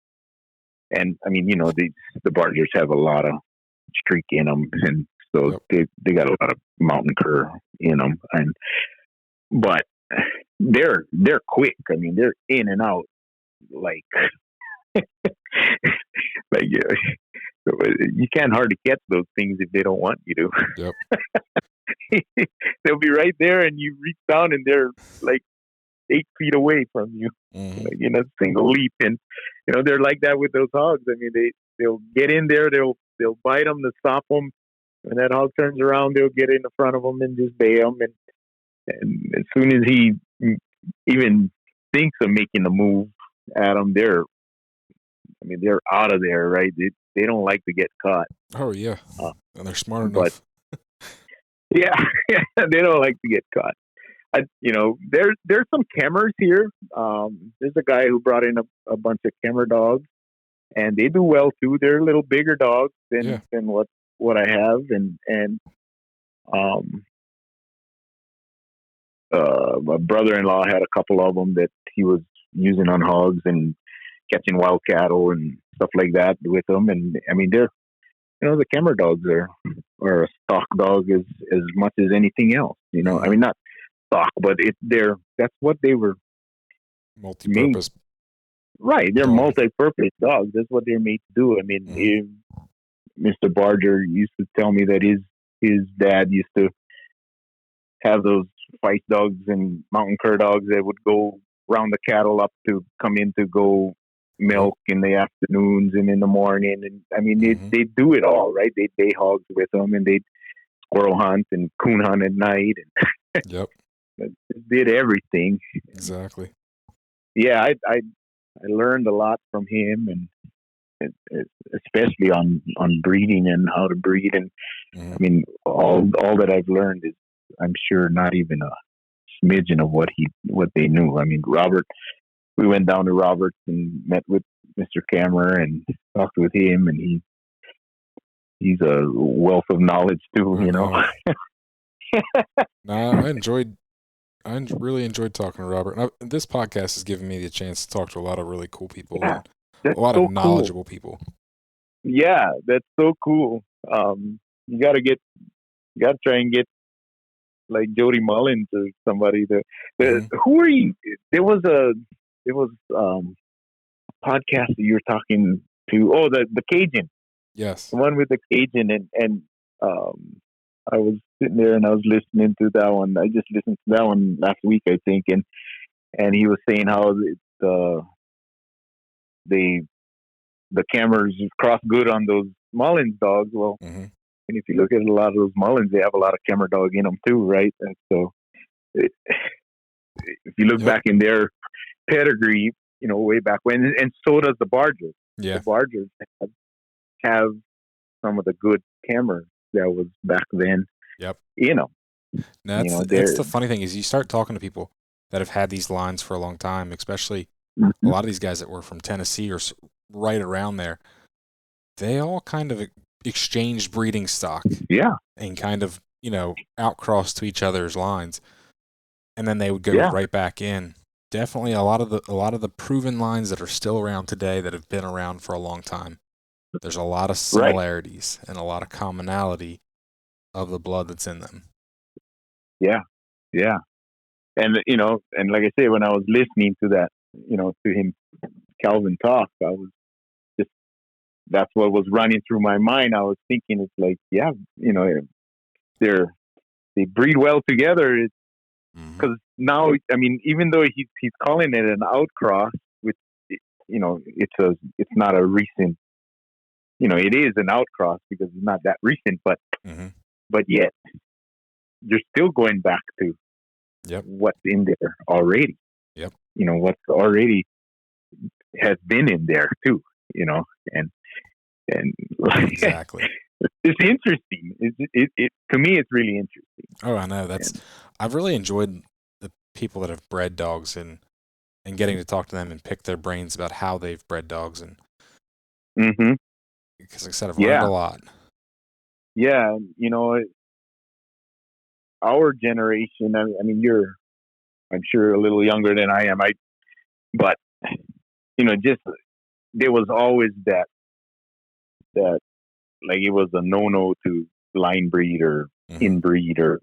And I mean, the Bargers have a lot of streak in them, and so they got a lot of mountain cur in them, but they're quick. I mean, they're in and out like like you can't hardly catch those things if they don't want you to. Yep. They'll be right there, and you reach down, and they're like 8 feet away from you, like in a single leap. And they're like that with those hogs. I mean, they'll get in there, they'll bite them to stop them. When that hog turns around, they'll get in the front of them and just bay them. And as soon as he even thinks of making a move at them, they're out of there, right? They don't like to get caught. Oh yeah, and they're smart enough. Yeah, they don't like to get caught. There's some Kemmers here. There's a guy who brought in a bunch of Kemmer dogs, and they do well too. They're a little bigger dogs than what I have, and my brother-in-law had a couple of them that he was using on hogs and catching wild cattle and stuff like that with them. And I mean, they're the Kemmer dogs are a stock dog as much as anything else. I mean, not stock, but that's what they were multi-purpose. Right, they're multi-purpose dogs. That's what they're made to do. I mean, Mr. Barger used to tell me that his dad used to have those Feist dogs and mountain cur dogs that would go round the cattle up to come in to go milk in the afternoons and in the morning. And I mean, they do it all, right? They hogs with them, and they squirrel hunt and coon hunt at night. And yep. Did everything. Exactly. Yeah, I learned a lot from him, and especially on breeding and how to breed. And I mean, all that I've learned is, I'm sure, not even a smidgen of what they knew. I mean, Robert, we went down to Robert's and met with Mr. Kammer and talked with him, and he's a wealth of knowledge too. No, I really enjoyed talking to Robert. And this podcast has given me the chance to talk to a lot of really cool people, and a lot of knowledgeable people. Yeah, that's so cool. You got to try and get like Jody Mullins or somebody. Who are you? There was a podcast that you were talking to. Oh, the Cajun. Yes, the one with the Cajun, and I was sitting there and I was listening to that one. I just listened to that one last week, I think, and he was saying how the Cammers cross good on those Mullins dogs. Well, and if you look at a lot of those Mullins, they have a lot of Kemmer dog in them too, right? And so, if you look back in their pedigree, way back when, and so does the Bargers. Yeah, the Bargers have some of the good cameras that was back then. Yep. That's the funny thing is you start talking to people that have had these lines for a long time, especially mm-hmm. a lot of these guys that were from Tennessee or right around there. They all kind of exchanged breeding stock. Yeah. And kind of, outcrossed to each other's lines. And then they would go right back in. Definitely a lot of the proven lines that are still around today that have been around for a long time. There's a lot of similarities and a lot of commonality of the blood that's in them. Yeah. Yeah. And, and like I say, when I was listening to that, to him, Calvin talk, I was just, that's what was running through my mind. I was thinking, it's like, yeah, they breed well together. Because now, I mean, even though he's calling it an outcross, with, it's not a recent, it is an outcross because it's not that recent, but yet you're still going back to what's in there already. Yep. What's already has been in there too. And exactly. It's interesting. It to me, it's really interesting. Oh, I know. I've really enjoyed the people that have bred dogs and getting to talk to them and pick their brains about how they've bred dogs and. Because like I said, I've learned a lot. Yeah, our generation. I mean, you're, I'm sure, a little younger than I am. But just there was always that like it was a no to line breed or inbreed or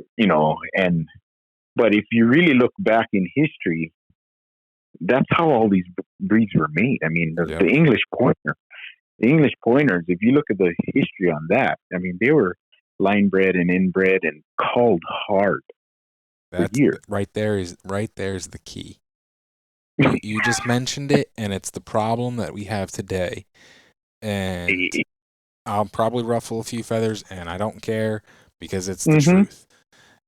but if you really look back in history, that's how all these breeds were made. I mean, the English pointers, if you look at the history on that, I mean, they were line bred and inbred and called hard for years. Right there is the key. You just mentioned it, and it's the problem that we have today. And I'll probably ruffle a few feathers, and I don't care because it's the truth.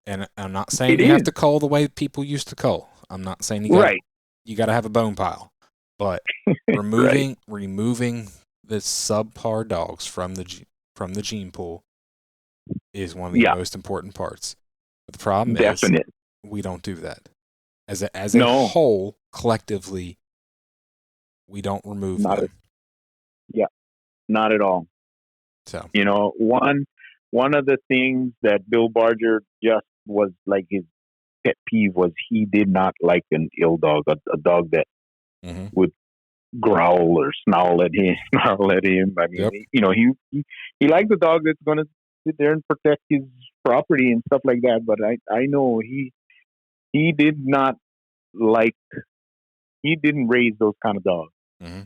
And I'm not saying you have to cull the way people used to cull. I'm not saying you got to have a bone pile, but removing the subpar dogs from the gene pool is one of the most important parts. But the problem is we don't do that. As a whole, collectively, we don't remove them. Not at all. So one of the things that Bill Barger just was like his pet peeve was he did not like an ill dog, a dog that would growl or snarl at him. I mean, he liked the dog that's going to sit there and protect his property and stuff like that. But I know he didn't raise those kind of dogs.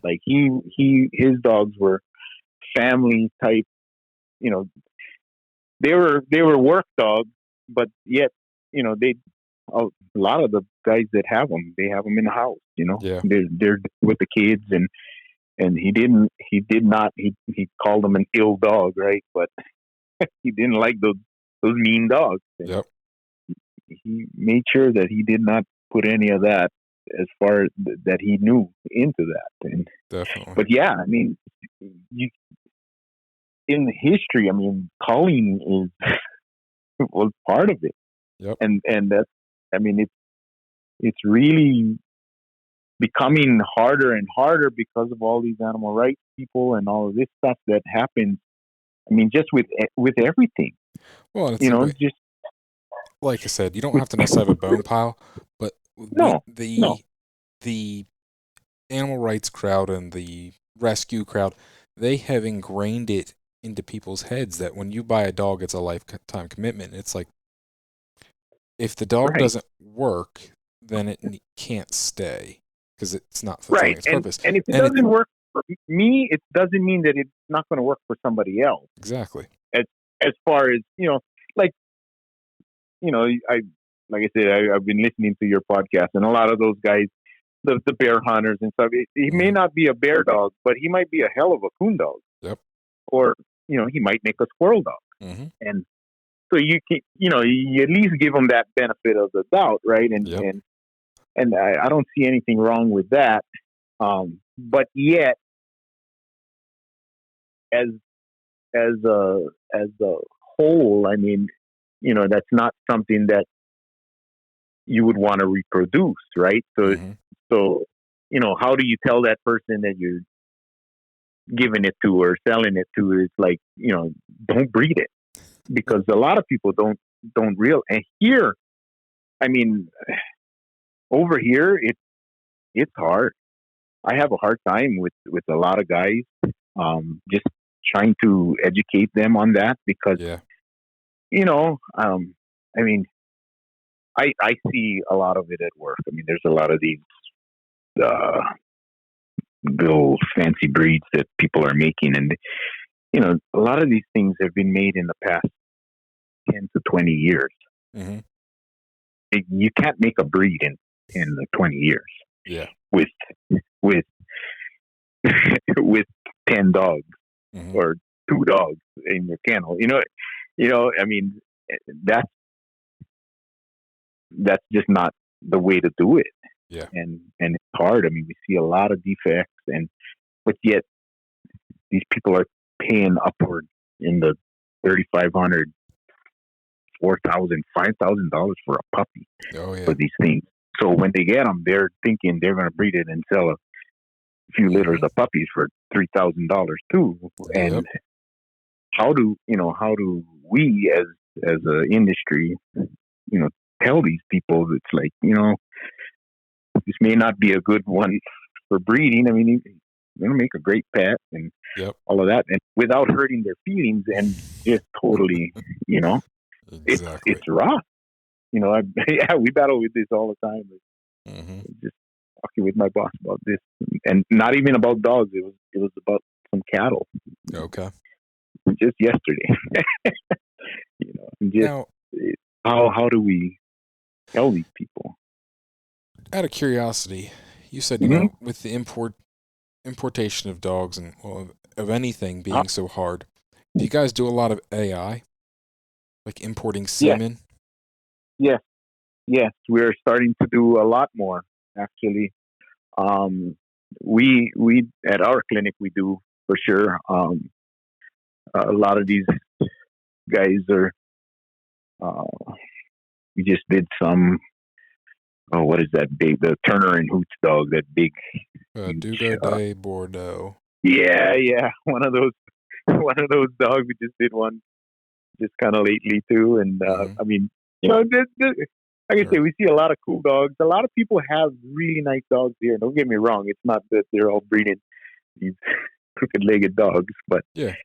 Like his dogs were family type. They were work dogs, but yet a lot of the guys that have them, they have them in the house. They're with the kids, and he called them an ill dog, right? But he didn't like those mean dogs. He made sure that he did not put any of that, as far as that he knew, into that. And definitely. But yeah, I mean, in history, I mean, culling was part of it. And that's, I mean, it's really becoming harder and harder because of all these animal rights people and all of this stuff that happens. I mean, just with everything. Well, just like I said, you don't have to necessarily have a bone pile, but the animal rights crowd and the rescue crowd, they have ingrained it into people's heads that when you buy a dog, it's a lifetime commitment. It's like, if the dog doesn't work, then it can't stay because it's not fulfilling its purpose. And if it doesn't work for me, it doesn't mean that it's not going to work for somebody else. Exactly. As far as, like I said, I've been listening to your podcast, and a lot of those guys, the bear hunters and stuff, he may not be a bear dog, but he might be a hell of a coon dog. Yep. Or, he might make a squirrel dog. And so you at least give them that benefit of the doubt, right? And I don't see anything wrong with that. But yet, as as a whole, I mean, that's not something that you would want to reproduce, right? So how do you tell that person that you're giving it to or selling it to is like, don't breed it, because a lot of people don't real. And here, I mean, over here, it's hard. I have a hard time with a lot of guys, just trying to educate them on that because, I mean, I see a lot of it at work. I mean, there's a lot of these little fancy breeds that people are making, and a lot of these things have been made in the past 10 to 20 years. Mm-hmm. You can't make a breed in the 20 years. Yeah. With with 10 dogs or 2 dogs in your kennel. I mean, that's just not the way to do it. Yeah. And it's hard. I mean, we see a lot of defects, but yet these people are paying upward in the $3,500, $4,000, $5,000 for a puppy for these things. So when they get them, they're thinking they're going to breed it and sell a few litters of puppies for $3,000 too. And how do we as an industry, tell these people it's like, this may not be a good one for breeding. I mean, you're going to make a great pet and all of that, and without hurting their feelings and just totally, exactly. it's rough. We battle with this all the time. Just talking with my boss about this, and not even about dogs. It was about some cattle. Okay. Just yesterday. Now, how do we tell these people? Out of curiosity, you said with the importation of dogs and of anything being so hard, do you guys do a lot of AI, like importing semen? Yes, we're starting to do a lot more actually. We at our clinic we do for sure. A lot of these guys are. We just did some. Oh, what is that big? The Turner and Hoots dog, that big. Dugo de Bordeaux. Yeah, one of those dogs. We just did one, just kind of lately too, and I mean, like I say, we see a lot of cool dogs. A lot of people have really nice dogs here. Don't get me wrong; it's not that they're all breeding these crooked-legged dogs, but it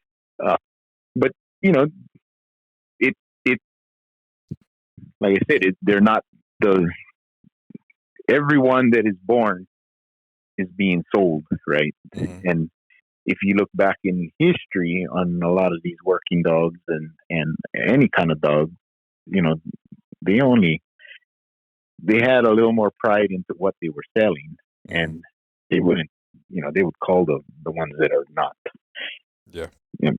like I said, they're not everyone that is born is being sold, right? And if you look back in history on a lot of these working dogs and any kind of dog, they had a little more pride into what they were selling, and they wouldn't, they would call the ones that are not. Yeah. I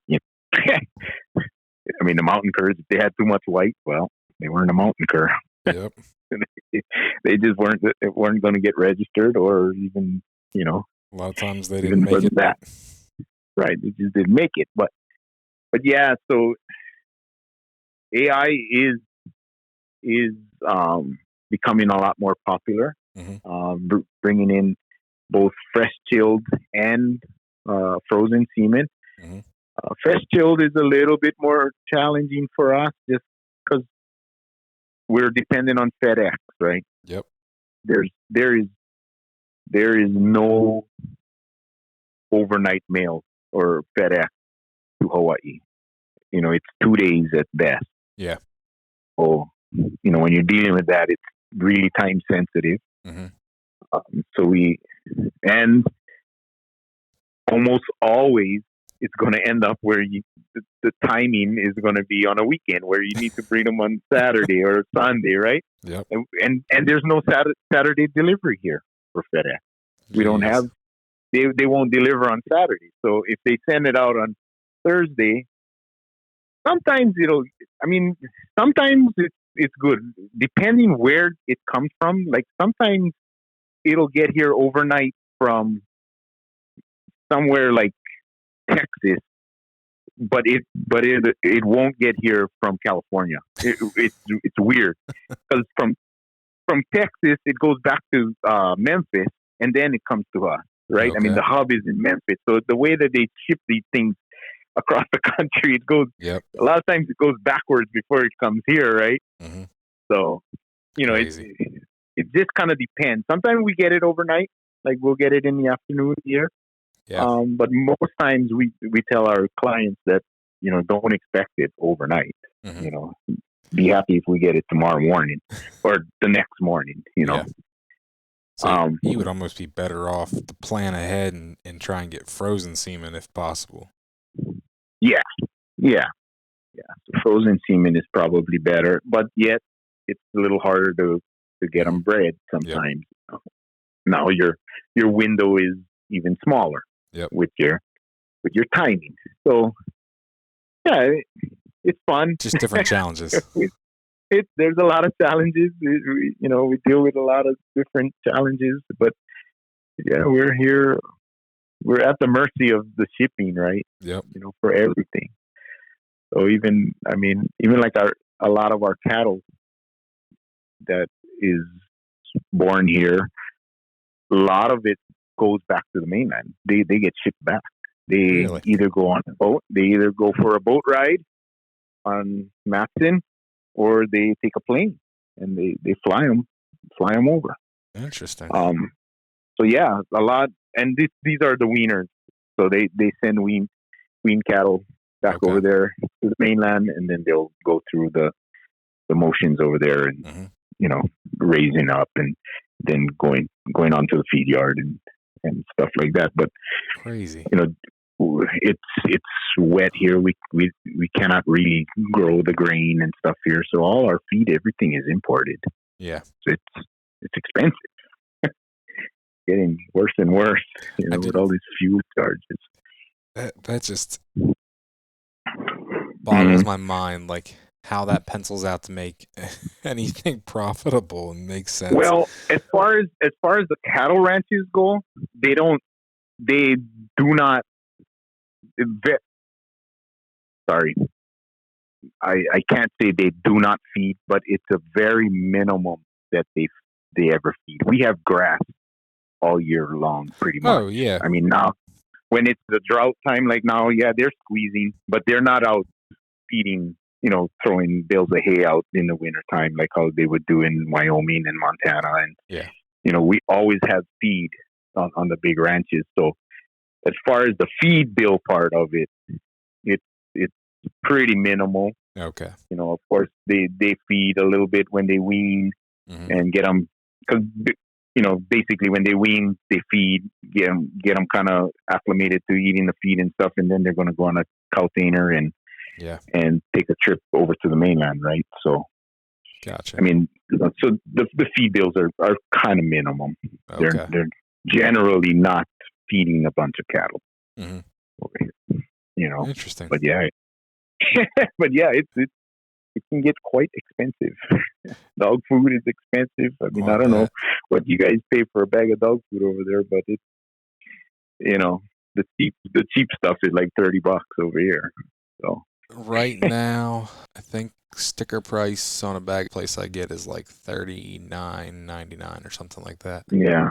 mean, the mountain curs, if they had too much white, well, they weren't a mountain cur. Yep. They just weren't going to get registered, or even, a lot of times they didn't make it. That. Right. They just didn't make it. But yeah, so AI is becoming a lot more popular, bringing in both fresh chilled and frozen semen. Fresh chilled is a little bit more challenging for us just because we're dependent on FedEx, right? Yep. There is no overnight mail or FedEx to Hawaii. It's 2 days at best. Yeah. So, when you're dealing with that, it's really time sensitive. And almost always it's going to end up where the timing is going to be on a weekend where you need to bring them on Saturday or Sunday, right? Yep. And there's no Saturday delivery here for FedEx. We don't have. They won't deliver on Saturday. So if they send it out on Thursday, sometimes sometimes it's good depending where it comes from. Like sometimes it'll get here overnight from somewhere like Texas, it won't get here from California. It's weird because from Texas it goes back to Memphis and then it comes to us, right? Okay. I mean the hub is in Memphis, so the way that they ship these things across the country, it goes. Yep. A lot of times it goes backwards before it comes here, right? Mm-hmm. So it just kind of depends. Sometimes we get it overnight, like we'll get it in the afternoon here. Yeah. But most times we tell our clients that don't expect it overnight. Mm-hmm. Be happy if we get it tomorrow morning or the next morning. Yeah. So you would almost be better off to plan ahead and try and get frozen semen if possible. Yeah. So frozen semen is probably better, but yet it's a little harder to get them bred sometimes. Yep. Now your window is even smaller. Yep. With your timing. So yeah, it's fun. Just different challenges. There's a lot of challenges. We deal with a lot of different challenges, but yeah, we're here. We're at the mercy of the shipping, right? Yep. For everything. So even like a lot of our cattle that is born here, a lot of it goes back to the mainland. They get shipped back. They either go on a boat, they either go for a boat ride on Matson, or they take a plane and they fly them over. Interesting. So yeah, a lot, and these are the weaners. So they send wean cattle back over there to the mainland, and then they'll go through the motions over there, and raising up, and then going on to the feed yard and stuff like that. But crazy, it's wet here. We cannot really grow the grain and stuff here, so all our feed, everything is imported. Yeah, so it's expensive. Getting worse and worse, with all these fuel charges. That just boggles my mind, like how that pencils out to make anything profitable and makes sense. Well, as far as the cattle ranches go, they do not. Sorry, I can't say they do not feed, but it's a very minimum that they ever feed. We have grass all year long, pretty much. Oh yeah. I mean, now when it's the drought time, like now, yeah, they're squeezing, but they're not out feeding. Throwing bales of hay out in the wintertime like how they would do in Wyoming and Montana, and we always have feed on the big ranches. So as far as the feed bill part of it, it's pretty minimal. Okay. Of course they feed a little bit when they wean, and get them, because basically when they wean, they feed, get them kind of acclimated to eating the feed and stuff, and then they're going to go on a container and take a trip over to the mainland, right? So gotcha. I mean, so the feed bills are kind of minimum. Okay. They're generally not feeding a bunch of cattle over here. Interesting. But yeah, it can get quite expensive. Dog food is expensive. I mean, I don't know what you guys pay for a bag of dog food over there, but it's the cheap stuff is like $30 over here. So right now, I think sticker price on a bag place I get is like $39.99 or something like that. Yeah.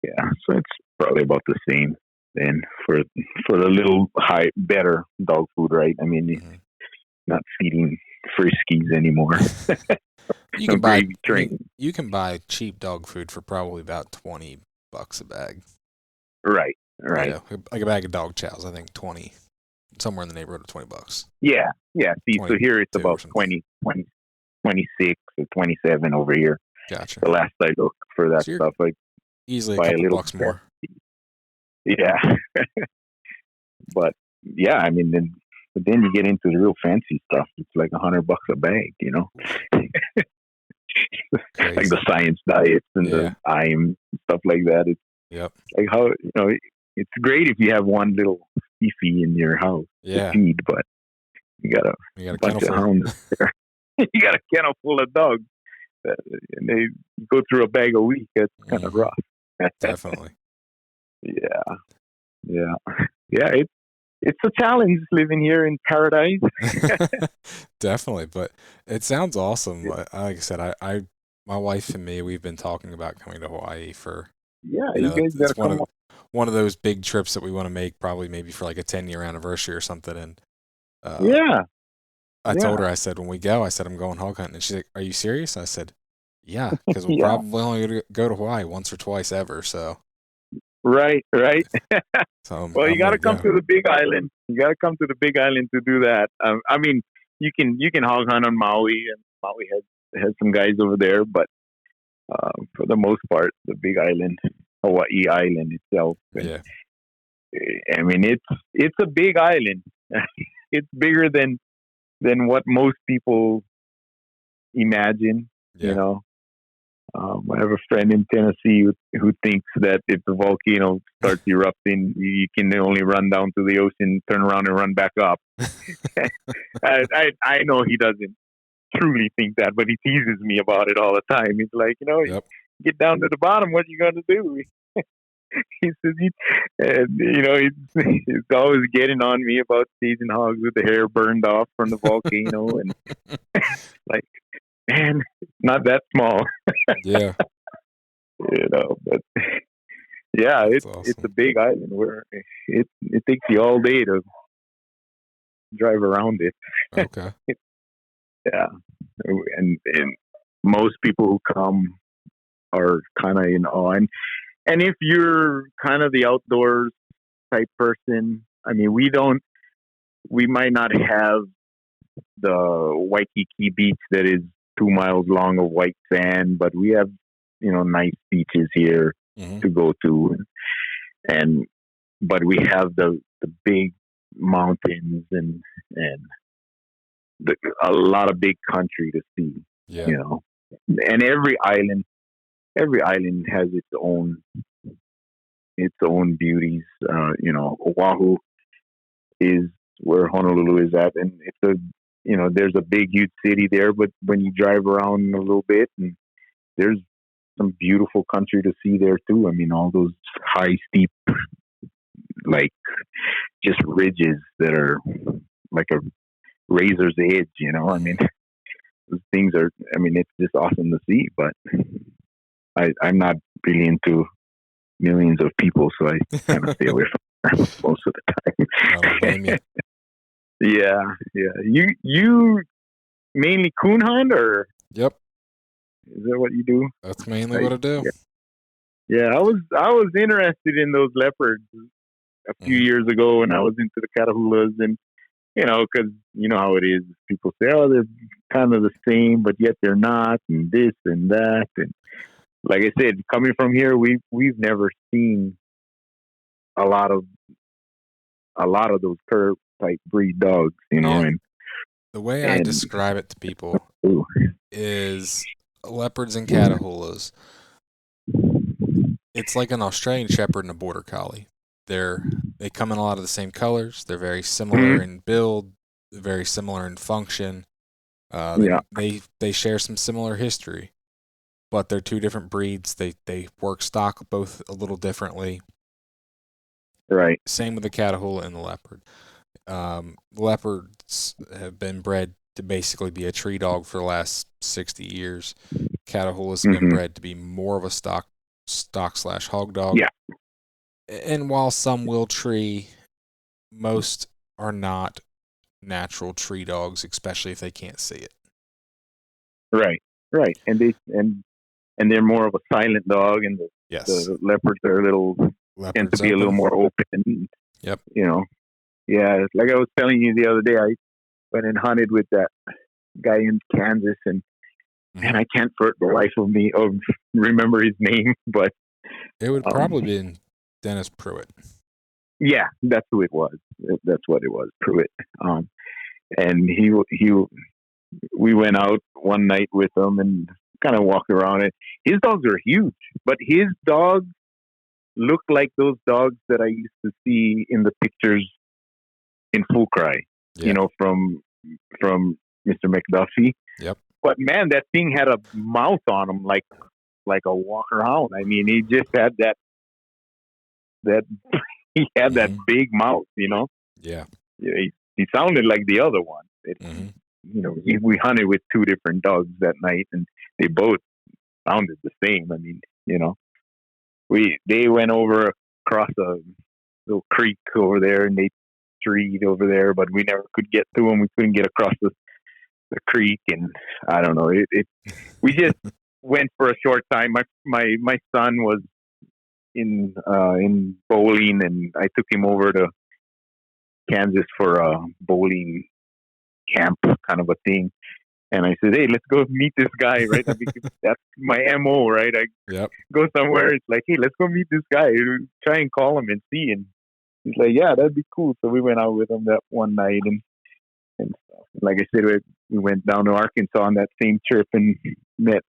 So it's probably about the same then for the little better dog food, right? I mean, not feeding friskies anymore. You can buy cheap dog food for probably about $20 a bag. Right. Yeah, like a bag of dog chows, I think 20, somewhere in the neighborhood of $20. Yeah. See, so here it's about 20, 26 or 27 over here. Gotcha. The last I looked for that stuff, like easily a couple bucks more. Yeah. But yeah, I mean, then you get into the real fancy stuff. It's like $100 a bag, like the science diets and the IM stuff like that. It's like how it's great if you have one little beefy in your house to feed, but you got a bunch of hounds there. You got a kennel full of dogs, and they go through a bag a week. That's kind of rough. Definitely. Yeah. it's a challenge living here in paradise. Definitely, but it sounds awesome. Like I said, my wife and me, we've been talking about coming to Hawaii for, Yeah, you guys it's gotta come. one of those big trips that we want to make, probably maybe for like a 10-year anniversary or something. And Yeah, I told her, I said, when we go, I said, I'm going hog hunting. And she's like, are you serious? I said, yeah, because we'll probably only go to Hawaii once or twice ever. So. Right. So Well, you got to come to the Big Island. You got to come to the Big Island to do that. I mean, you can hog hunt on Maui, and Maui has some guys over there, but for the most part, the Big Island, Hawaii Island itself. Yeah. I mean, it's a big island. It's bigger than what most people imagine. Yeah. You know. I have a friend in Tennessee who thinks that if the volcano starts erupting, you can only run down to the ocean, turn around, and run back up. I know he doesn't truly think that, but he teases me about it all the time. He's like, get down to the bottom. What are you going to do? He says, he's always getting on me about season hogs with the hair burned off from the volcano, and like, man, not that small. Yeah. But yeah, it's awesome. It's a big island where it takes you all day to drive around it. Okay. Yeah, and most people who come are kind of in awe, and if you're kind of the outdoors type person, I mean, we might not have the Waikiki beach that is 2 miles long of white sand, but we have, nice beaches here to go to. But we have the big mountains and a lot of big country to see, and every island has its own beauties. Oahu is where Honolulu is at, and it's there's a big, huge city there, but when you drive around a little bit, and there's some beautiful country to see there too. I mean, all those high, steep, like just ridges that are like a razor's edge, I mean, those things are, I mean, it's just awesome to see, but I'm not really into millions of people, so I kind of stay away from that most of the time. I don't blame you. Yeah. You mainly coon hunt, or? Yep. Is that what you do? That's mainly what I do. Yeah, I was interested in those leopards a few years ago, and I was into the catahoulas, and because you know how it is. People say, "Oh, they're kind of the same, but yet they're not," and this and that. And like I said, coming from here, we've never seen a lot of those curb type breed dogs, and the way I describe it to people is leopards and catahoulas. It's like an Australian Shepherd and a Border Collie. They come in a lot of the same colors. They're very similar in build, very similar in function. They share some similar history, but they're two different breeds. They work stock both a little differently. Right. Same with the catahoula and the leopard. Leopards have been bred to basically be a tree dog for the last 60 years. Catahoulas have been bred to be more of a stock/hog dog. Yeah. And while some will tree, most are not natural tree dogs, especially if they can't see it. Right. And they're more of a silent dog, and the leopards are tend to be a little more open. Yep. Yeah, like I was telling you the other day, I went and hunted with that guy in Kansas, and man, I can't for the life of me remember his name, but it would probably be Dennis Pruitt. Yeah, that's who it was. That's what it was, Pruitt. And we went out one night with him and kind of walked around it. His dogs are huge, but his dogs look like those dogs that I used to see in the pictures in Full Cry, from Mr. McDuffie. Yep. But man, that thing had a mouth on him like a Walker Hound. I mean, he just had that he had that big mouth, Yeah. He sounded like the other one. We hunted with two different dogs that night, and they both sounded the same. I mean, they went over across a little creek over there, and they treed over there, but we never could get to them. We couldn't get across the creek, and I don't know. We just went for a short time. My son was in bowling, and I took him over to Kansas for a bowling camp kind of a thing. And I said, hey, let's go meet this guy, right? I mean, that's my MO, right? I go somewhere, it's like, hey, let's go meet this guy. Try and call him and see. And he's like, yeah, that'd be cool. So we went out with him that one night and stuff. Like I said, we went down to Arkansas on that same trip and met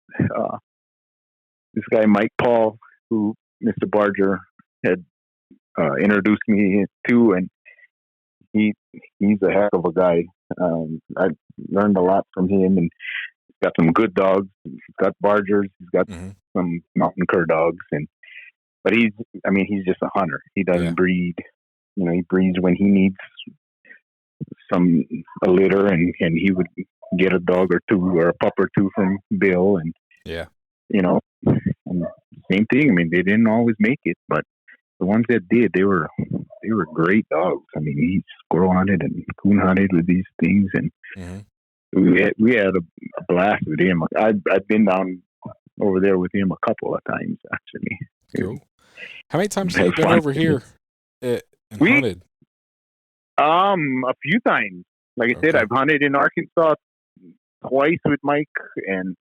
this guy, Mike Paul, who Mr. Barger had introduced me to, and he's a heck of a guy. I learned a lot from him, and he's got some good dogs. He's got Bargers. He's got some mountain cur dogs, but he's just a hunter. He doesn't breed. He breeds when he needs a litter, and he would get a dog or two or a pup or two from Bill, and and same thing. I mean, they didn't always make it, but the ones that did, they were great dogs. I mean, he squirrel hunted and coon hunted with these things, and we had a blast with him. I've been down over there with him a couple of times, actually. Cool. How many times have you been over here and hunted? A few times. Like I said, I've hunted in Arkansas twice with Mike, and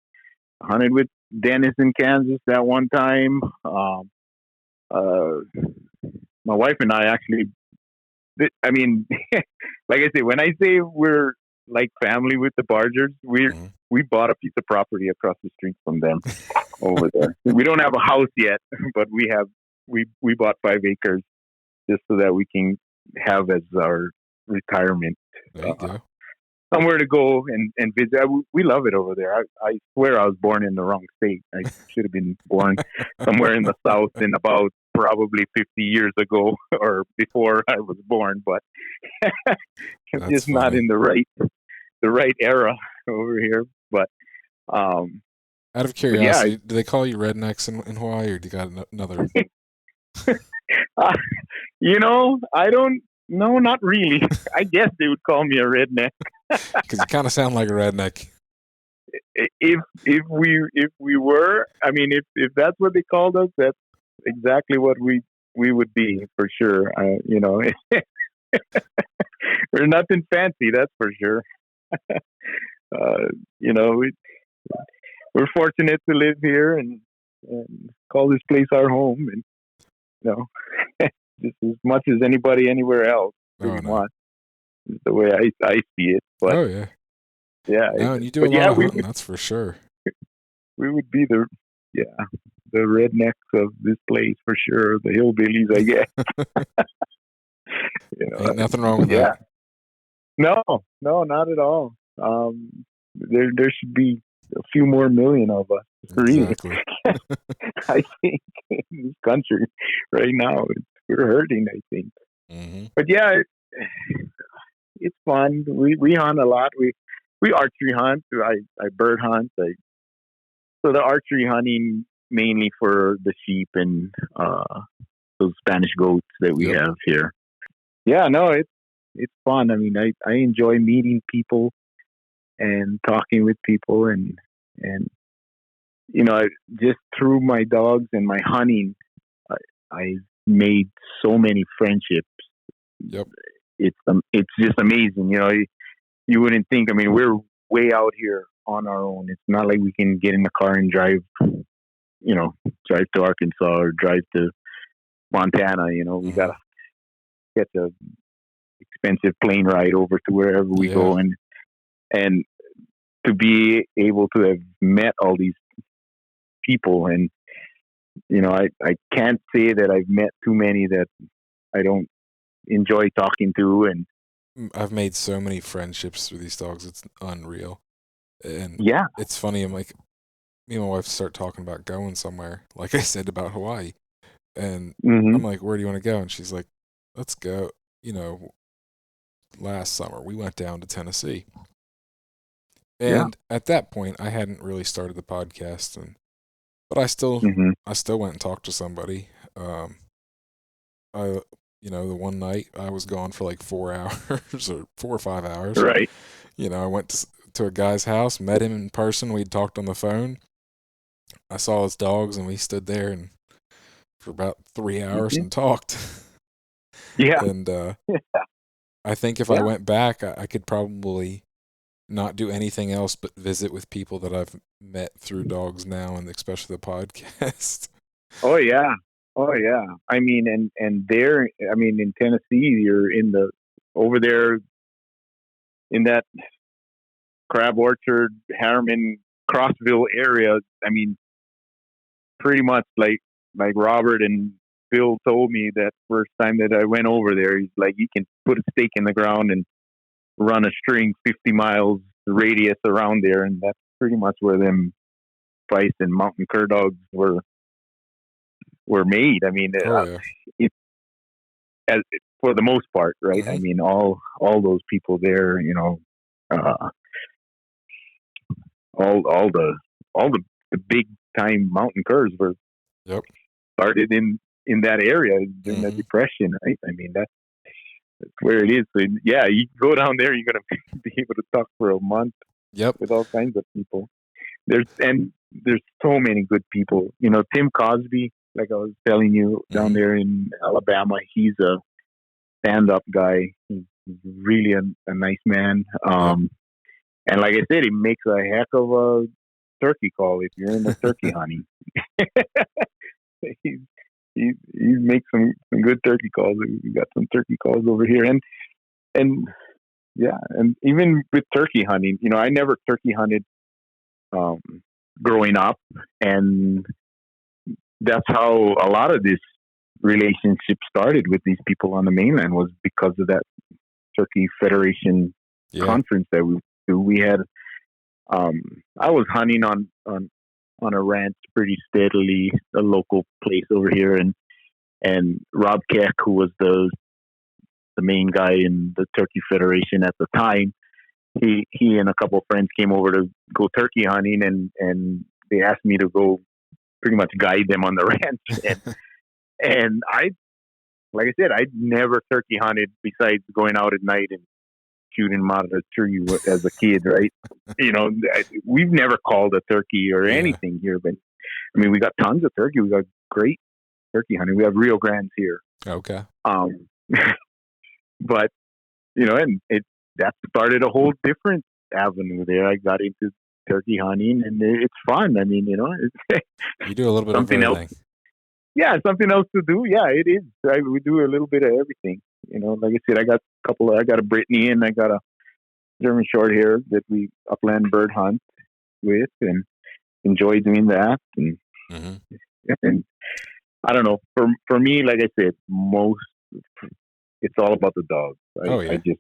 hunted with Dennis in Kansas that one time. My wife and I actually, I mean, like I say, when I say we're like family with the Bargers, we bought a piece of property across the street from them over there. We don't have a house yet, but we bought 5 acres just so that we can have as our retirement. There you go. Somewhere to go and visit. We love it over there. I swear I was born in the wrong state. I should have been born somewhere in the South in about probably 50 years ago or before I was born, but it's just not in the right era over here. But out of curiosity, do they call you rednecks in Hawaii, or do you got another? I don't. No, not really. I guess they would call me a redneck. Because you kind of sound like a redneck. If we were, I mean, if that's what they called us, that's exactly what we would be for sure. We're nothing fancy, that's for sure. We're fortunate to live here and call this place our home, and just as much as anybody anywhere else, pretty much. Is the way I see it. But, no, and you do a lot of hunting, that's for sure. We would be the rednecks of this place for sure, the hillbillies, I guess. Ain't nothing wrong with that. No, not at all. There should be a few more million of us. Exactly. I think in this country right now, we're hurting, I think. But yeah, it's fun. We hunt a lot. We archery hunt. I bird hunt. So the archery hunting mainly for the sheep and those Spanish goats that we have here. Yeah, no, it's fun. I mean, I enjoy meeting people and talking with people, and just through my dogs and my hunting, I made so many friendships. Yep. It's just amazing. You wouldn't think. I mean, we're way out here on our own. It's not like we can get in the car and drive to Arkansas or drive to Montana. We gotta get a expensive plane ride over to wherever we go, and to be able to have met all these people, and I can't say that I've met too many that I don't enjoy talking to, and I've made so many friendships through these dogs. It's unreal. And it's funny. I'm like, me and my wife start talking about going somewhere, like I said about Hawaii, and I'm like, where do you want to go? And she's like, let's go, last summer. We went down to Tennessee. And at that point, I hadn't really started the podcast, but I still went and talked to somebody. The one night I was gone for like 4 hours or 4 or 5 hours. Right. I went to a guy's house, met him in person. We'd talked on the phone. I saw his dogs, and we stood there and for about 3 hours and talked. Yeah. And I think if I went back, I could probably not do anything else but visit with people that I've met through dogs now, and especially the podcast. Oh yeah. I mean, and there, I mean, in Tennessee, you're over there in that Crab Orchard, Harriman, Crossville area. I mean, pretty much like Robert and Bill told me that first time that I went over there. He's like, you can put a stake in the ground and run a string 50 miles radius around there, and that's pretty much where them Feist and mountain cur dogs were made. I mean, for the most part, right? I mean, all those people there, all the big time mountain curs were started in that area during the Depression, right? I mean, that's where it is. So, yeah, you go down there, you're gonna be able to talk for a month. With all kinds of people. There's so many good people. Tim Cosby, like I was telling you, down there in Alabama, he's a stand-up guy. He's really a nice man. And like I said, he makes a heck of a turkey call if you're in the turkey hunting. He makes some good turkey calls. We got some turkey calls over here, and yeah, and even with turkey hunting, I never turkey hunted growing up, and that's how a lot of this relationship started with these people on the mainland, was because of that Turkey Federation conference that we had. I was hunting on a ranch pretty steadily, a local place over here, and Rob Keck, who was the main guy in the Turkey Federation at the time, he and a couple of friends came over to go turkey hunting, and they asked me to go pretty much guide them on the ranch. And I, like I said, I'd never turkey hunted besides going out at night and shooting them out of the tree as a kid, right? We've never called a turkey or anything here, but I mean, we got tons of turkey. We got great turkey hunting. We have Rio Grandes here. Okay. But and that started a whole different avenue there. I got into turkey hunting, and it's fun. I mean, it's you do a little bit of everything. Else. Yeah, something else to do. Yeah, it is. We do a little bit of everything. Like I said, I got a Brittany, and I got a German short hair that we upland bird hunt with, and enjoy doing that. And and I don't know. For me, like I said, it's all about the dogs. I just,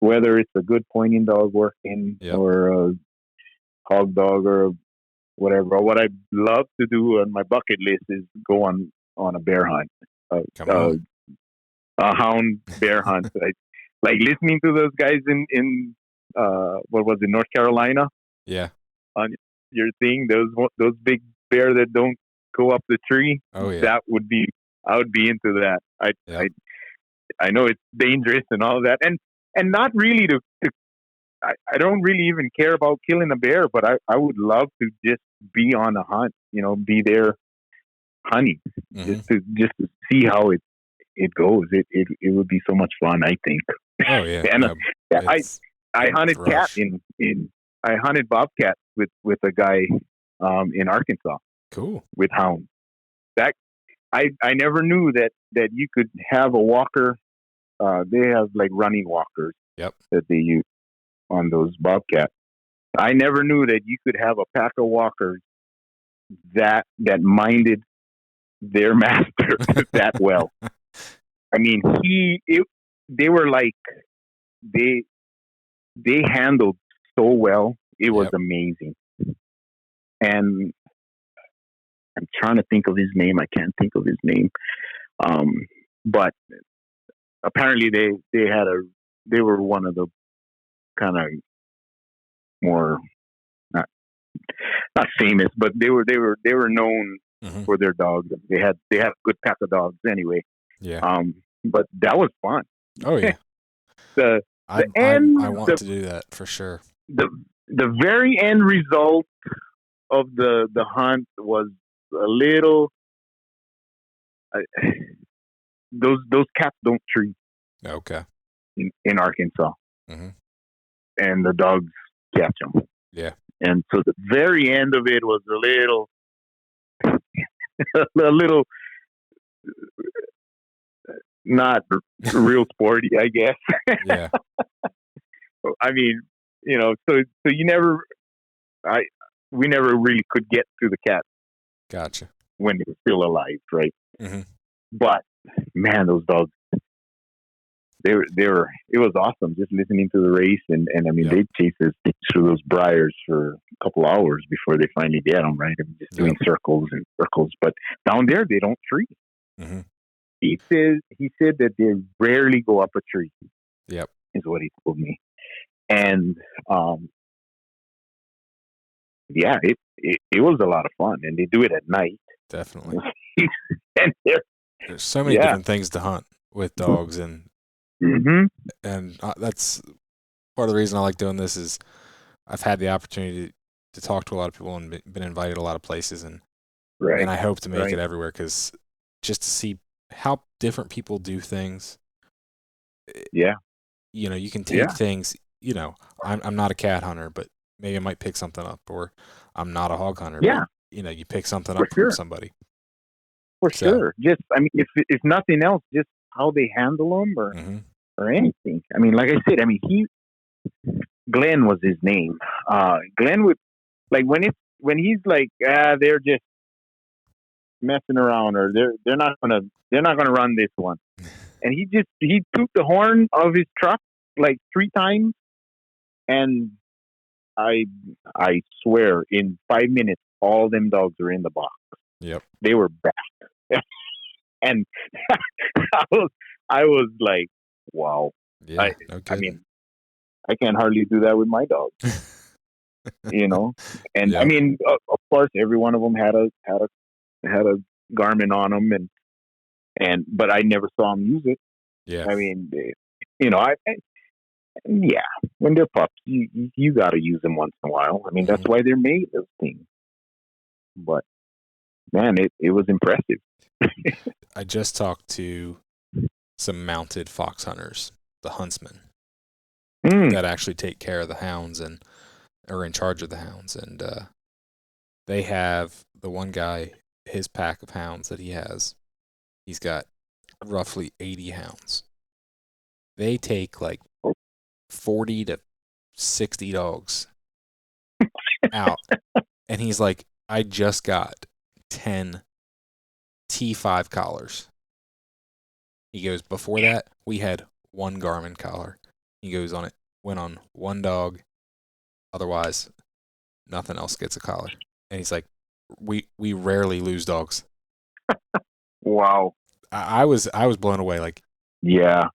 whether it's a good pointing dog working or a hog dog or whatever. Or what I love to do on my bucket list is go on a bear hunt, a hound bear hunt. Like listening to those guys in what was it, North Carolina? Yeah. On your thing, those big bear that don't go up the tree. Oh yeah. That would be, I would be into that. I know it's dangerous and all that, and not really I don't really even care about killing a bear, but I would love to just be on a hunt, be there hunting, just to see how it goes. It would be so much fun, I think. Oh yeah. And I hunted cat I hunted bobcat with a guy in Arkansas. Cool. With hounds. That I never knew that you could have a walker. They have like running walkers. Yep. That they use on those bobcats. I never knew that you could have a pack of walkers that minded their master that well. I mean, they were like, they handled so well. It was amazing. And I'm trying to think of his name. I can't think of his name. But apparently they had a they were one of the kind of more not famous, but they were known for their dogs. They had a good pack of dogs anyway. Yeah. But that was fun. Oh yeah. I want to do that for sure. The very end result of the hunt was a little. Those cats don't treat. Okay. In Arkansas, and the dogs catch them. Yeah. And so the very end of it was a little not real sporty, I guess. Yeah. I mean, so we never really could get to the cat. Gotcha. When they were still alive, right? Mm-hmm. But man, those dogs, they were. It was awesome just listening to the race, and I mean, they chase us through those briars for a couple hours before they finally get them, right? I mean, just doing circles and circles. But down there, they don't tree. Mm-hmm. He said that they rarely go up a tree. Yep, is what he told me. And it was a lot of fun, and they do it at night. Definitely. And there's so many different things to hunt with dogs, and that's part of the reason I like doing this. Is I've had the opportunity to talk to a lot of people and been invited a lot of places, and I hope to make it everywhere, because just to see how different people do things. Yeah. You can take things. I'm not a cat hunter, but maybe I might pick something up, or I'm not a hog hunter. Yeah. But, you pick something up from somebody. For sure. Just, I mean, if nothing else, just how they handle them or anything. I mean, like I said, I mean, Glenn was his name. Glenn would, like, when he's like, they're just messing around, or they're not gonna run this one. And he took the horn of his truck like 3 times, and I swear in 5 minutes all them dogs were in the box. Yep. They were back. And I was like, wow. Yeah, I mean, I can't hardly do that with my dog. And I mean, of course, every one of them had a Garmin on them, but I never saw them use it. Yeah. I mean, when they're pups, you got to use them once in a while. I mean, that's why they're made, those things. But man, it was impressive. I just talked to some mounted fox hunters, the huntsmen, that actually take care of the hounds and are in charge of the hounds. And they have the one guy, his pack of hounds that he has, he's got roughly 80 hounds. They take like 40 to 60 dogs out. And he's like, I just got 10 T5 collars. He goes, before that, we had 1 Garmin collar. He goes, went on 1 dog. Otherwise, nothing else gets a collar. And he's like, we rarely lose dogs. Wow. I was blown away. Like, yeah.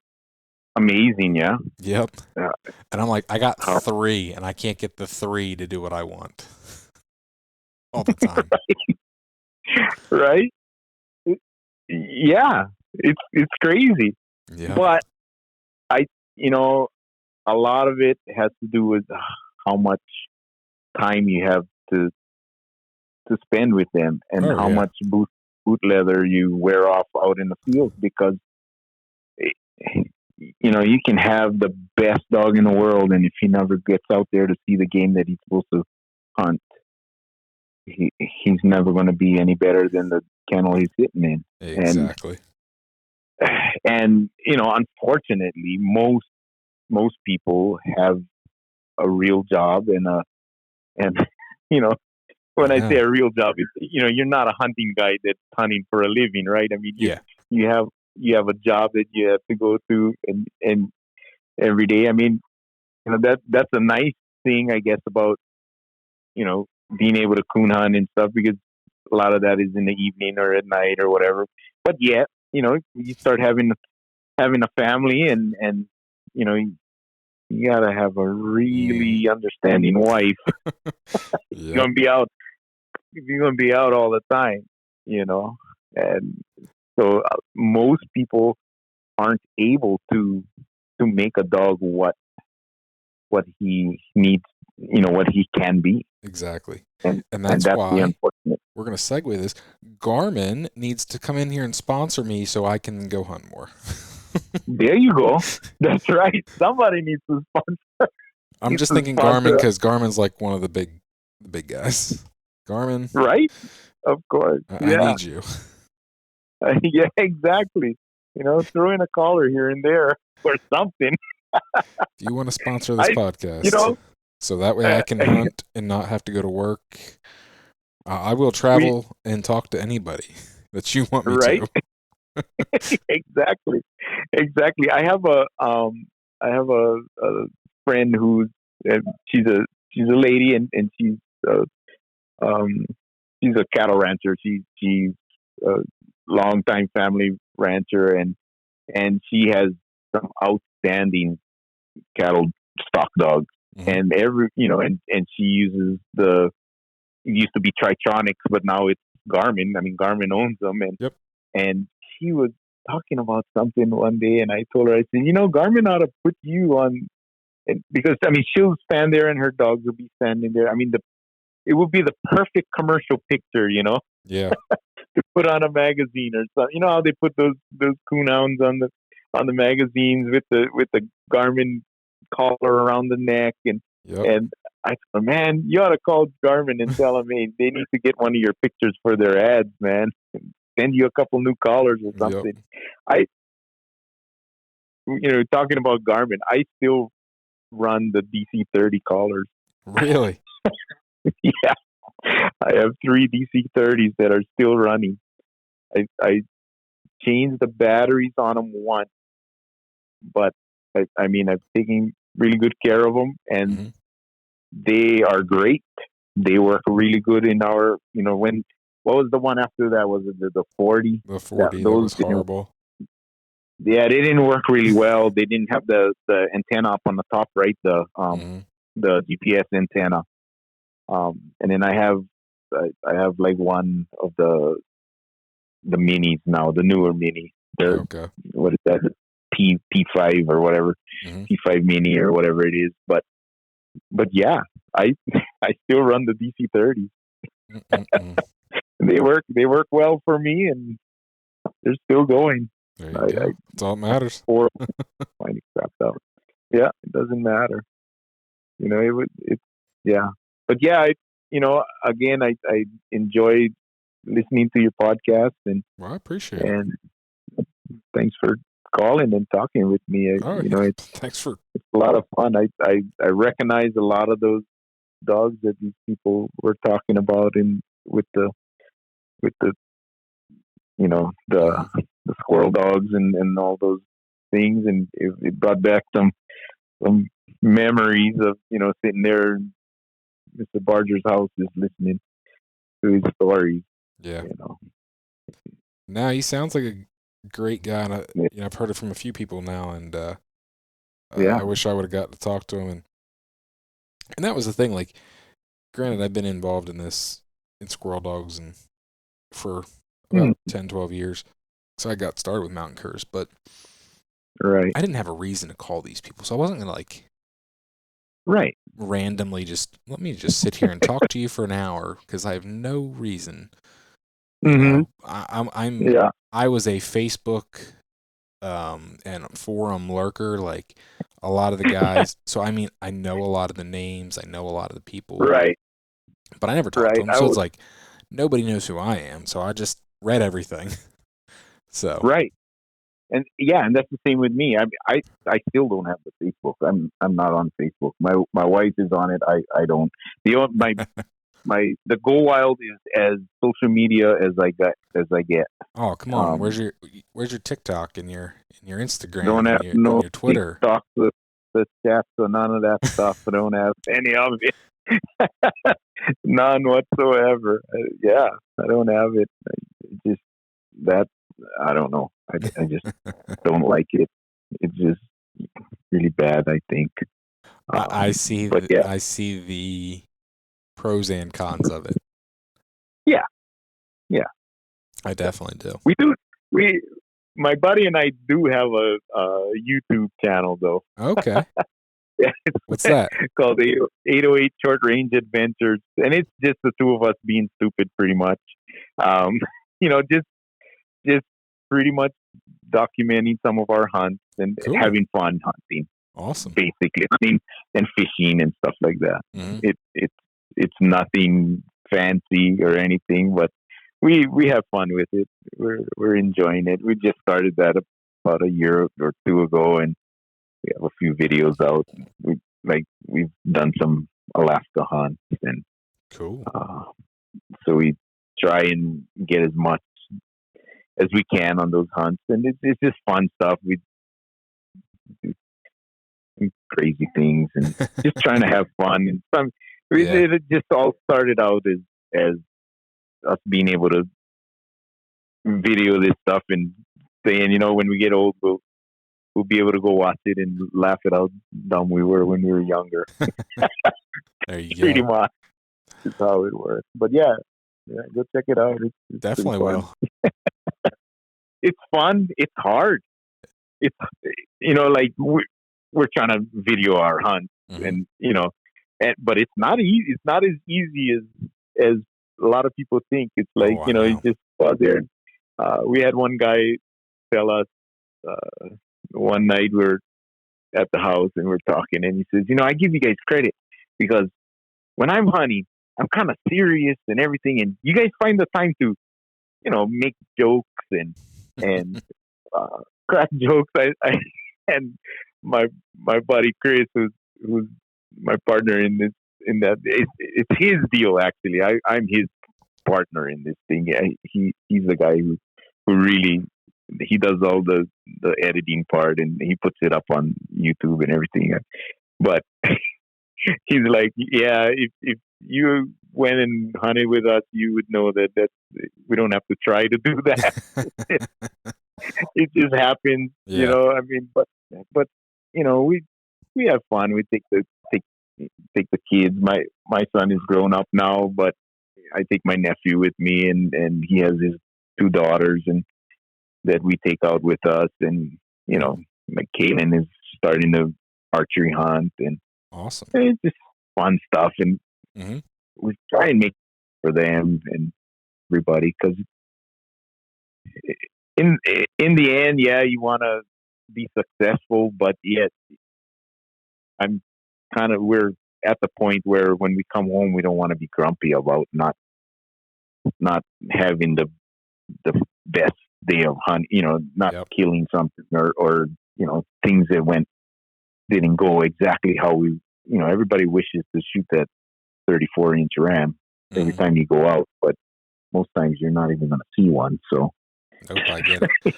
Amazing, yeah. Yep. And I'm like, I got 3, and I can't get the 3 to do what I want all the time. Right? Yeah. It's crazy. Yeah. But a lot of it has to do with how much time you have to spend with them, and how much boot leather you wear off out in the field, because you can have the best dog in the world, and if he never gets out there to see the game that he's supposed to hunt, he's never going to be any better than the kennel he's sitting in. Exactly. And unfortunately, most people have a real job, and when I say a real job, you're not a hunting guy that's hunting for a living, right? I mean, you have a job that you have to go to and every day. I mean, that's a nice thing, I guess, about being able to coon hunt and stuff, because a lot of that is in the evening or at night or whatever. But yet, you start having a family, and you gotta have a really understanding wife. You're gonna be out. You're gonna be out all the time, and so most people aren't able to make a dog what he needs, what he can be. Exactly. And that's why the unfortunate. We're going to segue this. Garmin needs to come in here and sponsor me so I can go hunt more. There you go. That's right. Somebody needs to sponsor. I'm just thinking Garmin because Garmin's like one of the big guys. Garmin. Right? Of course. I need you. Yeah, exactly. Throw in a collar here and there or something. If you want to sponsor this podcast, so that way I can hunt and not have to go to work, I will travel and talk to anybody that you want me to. Exactly. I have a friend who's she's a lady and she's a cattle rancher. She's a longtime family rancher and she has some outstanding cattle stock dogs. Mm-hmm. And and she uses it used to be Tritronics, but now it's Garmin. I mean, Garmin owns them, and she was talking about something one day, and I told her, I said, Garmin ought to put you on, because she'll stand there and her dogs will be standing there. It would be the perfect commercial picture, Yeah. to put on a magazine or something. You know how they put those coonhounds on the magazines with the Garmin collar around the neck and I said, man, you ought to call Garmin and tell them, hey, they need to get one of your pictures for their ads, man. Send you a couple new collars or something. Talking about Garmin, I still run the DC-30 collars. Really? Yeah. I have 3 DC-30s that are still running. I changed the batteries on them once, but I've taken really good care of them, and they are great. They work really good in our, what was the one after that? Was it the 40? The 40, that was horrible. Yeah, they didn't work really well. They didn't have the antenna up on the top, right? The GPS antenna. And then I have like one of the minis now, the newer mini. What is that? P5 or whatever, P5 mini or whatever it is. But yeah, I still run the DC-30s. They work well for me, and they're still going. There you go. That's all that matters. Finding crap out. Yeah, it doesn't matter. But yeah, again, I enjoyed listening to your podcast, and well, I appreciate it. And thanks for calling and talking with me. Thanks for. It's a lot of fun. I recognize a lot of those dogs that these people were talking about, with the squirrel dogs and all those things, and it brought back some memories of sitting there in Mr. Barger's house just listening to his stories. Yeah. Now he sounds like a great guy, and I've heard it from a few people now, and I wish I would have got to talk to him, and that was the thing. Like, granted, I've been involved in squirrel dogs and for about 10, 12 years, so I got started with mountain curs, but I didn't have a reason to call these people, so I wasn't gonna randomly let me just sit here and talk to you for an hour because I have no reason. I was a Facebook and forum lurker, like a lot of the guys. So I know a lot of the names, I know a lot of the people, but I never talked to them. So it's like nobody knows who I am. So I just read everything. So and that's the same with me. I still don't have the Facebook. I'm not on Facebook. My wife is on it. I don't. The Go Wild is as social media as I get. Oh, come on! Where's your TikTok and your Instagram? Don't have and your Twitter. TikTok, the chat, so none of that stuff. I don't have any of it. None whatsoever. I don't have it. Just that. I don't know. I just don't like it. It's just really bad, I think. I see. I see the pros and cons of it. Yeah. I definitely do. We do. My buddy and I do have a YouTube channel, though. Okay. Yeah, what's that? Called 808 Short Range Adventures, and it's just the two of us being stupid, pretty much. Just pretty much documenting some of our hunts and having fun hunting. Awesome. Basically, hunting and fishing and stuff like that. Mm-hmm. It's nothing fancy or anything, but we have fun with it. We're enjoying it. We just started that about a year or two ago, and we have a few videos out. We've done some Alaska hunts, and cool. So we try and get as much as we can on those hunts, and it's just fun stuff. We do crazy things and just trying to have fun. And it just all started out as us being able to video this stuff and saying, when we get old, we'll be able to go watch it and laugh at how dumb we were when we were younger. There you go. Pretty much is how it works. But yeah, go check it out. It's definitely will. It's fun. It's hard. It's we're trying to video our hunts, and but it's not easy. It's not as easy as a lot of people think. It's like you just go out there. We had one guy tell us one night we're at the house and we're talking, and he says, I give you guys credit because when I'm hunting, I'm kind of serious and everything, and you guys find the time to, make jokes and crack jokes. And my buddy Chris, who's my partner in that, it's his deal actually. I'm his partner in this thing. He's the guy who really, he does all the editing part and he puts it up on YouTube and everything. But he's like, yeah, if you went and hunted with us, you would know that we don't have to try to do that. It just happens, I mean, but we have fun. We take the kids. My son is grown up now, but I take my nephew with me, and he has his two daughters, and that we take out with us. And like Kaylin is starting to archery hunt, and awesome. It's just fun stuff, and we try and make it for them and everybody, because in the end, you want to be successful, but yet we're at the point where when we come home, we don't want to be grumpy about not having the best day of hunt, not killing something or things that didn't go exactly how we, everybody wishes to shoot that 34-inch ram every time you go out, but most times you're not even going to see one. So, nope, I get it.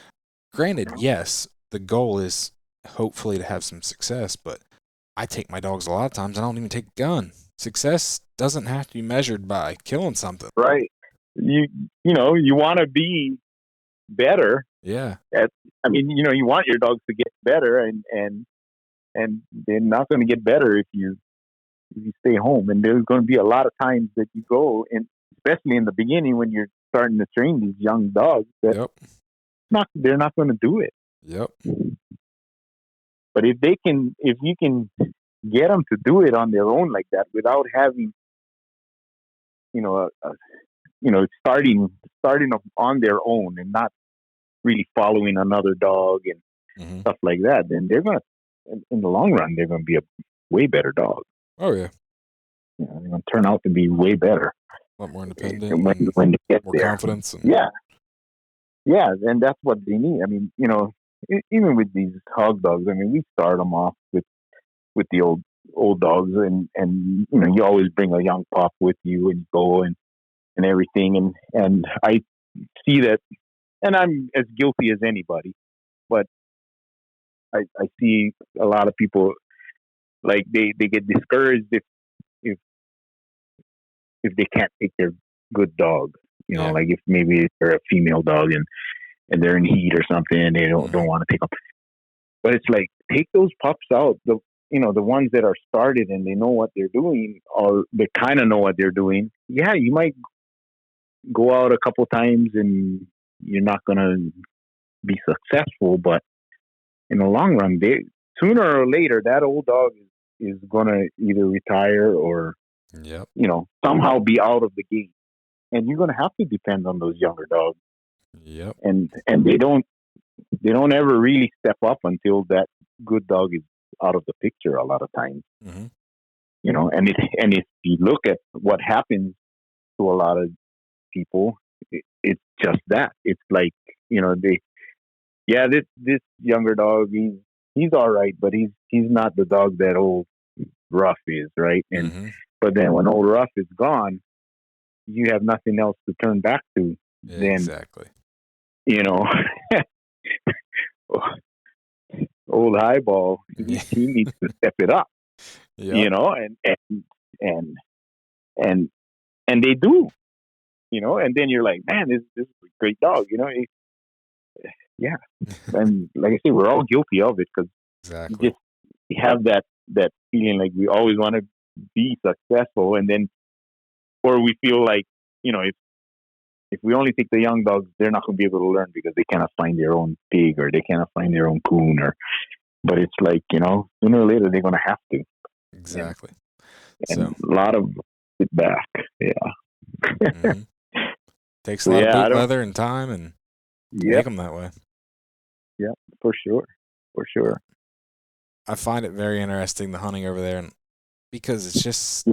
Granted, yes, the goal is hopefully to have some success, but I take my dogs a lot of times. I don't even take a gun. Success doesn't have to be measured by killing something. Right. You want to be better. Yeah. You want your dogs to get better, and they're not going to get better if you stay home. And there's going to be a lot of times that you go, and especially in the beginning when you're starting to train these young dogs, that they're not going to do it. Yep. But if you can get them to do it on their own like that without having, starting on their own and not really following another dog and stuff like that, then they're going to, in the long run, they're going to be a way better dog. Oh yeah. They're going to turn out to be way better. A lot more independent. When they get more there. Confidence. Yeah, and that's what they need. I mean, even with these hog dogs, I mean, we start them off with the old dogs, and you always bring a young pup with you and go and everything, and I see that, and I'm as guilty as anybody, but I see a lot of people, like they get discouraged if they can't take their good dog, like if maybe they're a female dog and they're in heat or something and they don't want to take them. But it's like, take those pups out. The ones that are started and they know what they're doing, or they kind of know what they're doing. Yeah, you might go out a couple times and you're not gonna be successful, but in the long run, sooner or later that old dog is gonna either retire or somehow be out of the game, and you're gonna have to depend on those younger dogs. Yep. And they don't ever really step up until that good dog is out of the picture a lot of times. Mm-hmm. And if you look at what happens to a lot of people, it's just that. It's like, this younger dog, he's all right, but he's not the dog that old Rough is, right? And but then when old Rough is gone, you have nothing else to turn back to. Exactly. Old Highball, he needs to step it up. Yep. And they do. And then you're like, man, this is a great dog. And like I say, we're all guilty of it, because exactly. you have that feeling like we always want to be successful, and then, or we feel like, if we only take the young dogs, they're not going to be able to learn because they cannot find their own pig, or they cannot find their own coon, but it's like, sooner or later they're going to have to. Exactly. And a lot of it back. Yeah. Mm-hmm. Takes a lot of boot leather and time and make them that way. Yeah, for sure. I find it very interesting, the hunting over there, and because it's just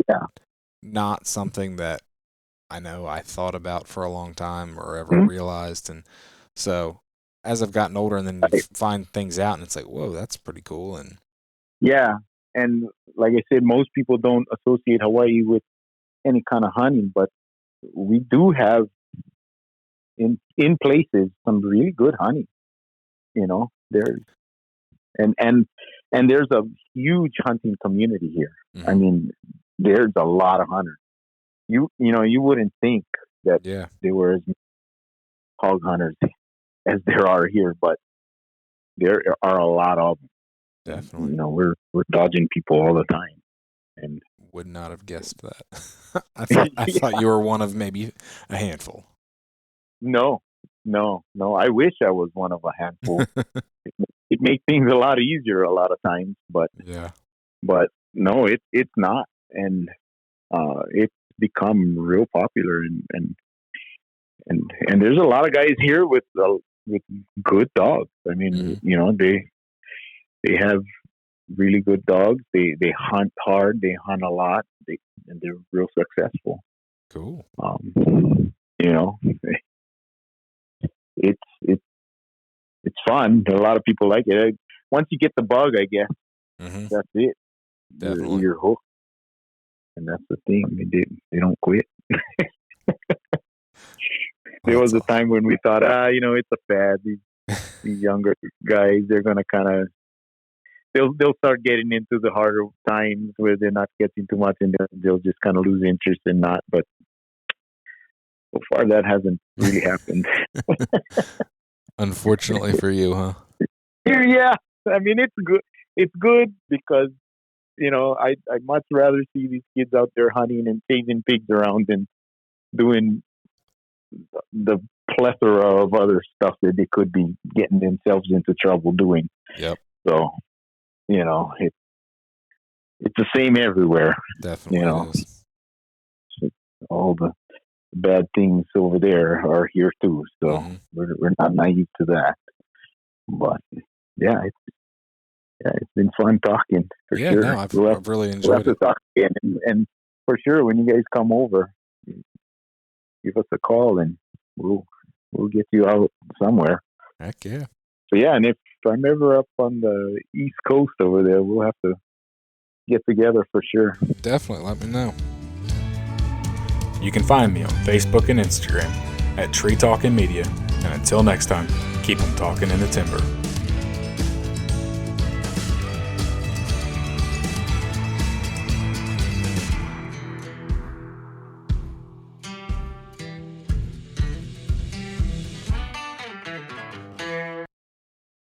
not something that I know I thought about for a long time or ever realized. And so as I've gotten older, and then you find things out, and it's like, whoa, that's pretty cool. And and like I said, most people don't associate Hawaii with any kind of hunting, but we do have in places some really good hunting. There's and there's a huge hunting community here. Mm-hmm. I mean, there's a lot of hunters. You wouldn't think that there were as many hog hunters as there are here, but there are a lot of them. Definitely. We're dodging people all the time, and would not have guessed that. I thought you were one of maybe a handful. No. I wish I was one of a handful. It makes things a lot easier a lot of times, but no, it's not, and it's become real popular, and there's a lot of guys here with good dogs. I mean, they have really good dogs. They hunt hard. They hunt a lot. And they're real successful. Cool. It's fun. A lot of people like it. Once you get the bug, I guess that's it. Definitely. You're hooked, and that's the thing. They don't quit. There was a time when we thought, it's a fad. These younger guys, they're gonna kind of they'll start getting into the harder times where they're not getting too much, and they'll just kind of lose interest in that. But so far, that hasn't really happened. Unfortunately for you, huh? Yeah, I mean, it's good. It's good because I'd much rather see these kids out there hunting and chasing pigs around than doing the plethora of other stuff that they could be getting themselves into trouble doing. Yep. So, it's the same everywhere. Definitely is. All the bad things over there are here too. So we're not naive to that. But it's been fun talking for sure. No, I've really enjoyed it. Talk again. And for sure, when you guys come over, give us a call and we'll get you out somewhere. Heck yeah. So and if I'm ever up on the East Coast over there, we'll have to get together for sure. Definitely, let me know. You can find me on Facebook and Instagram at Tree Talking Media. And until next time, keep them talking in the timber.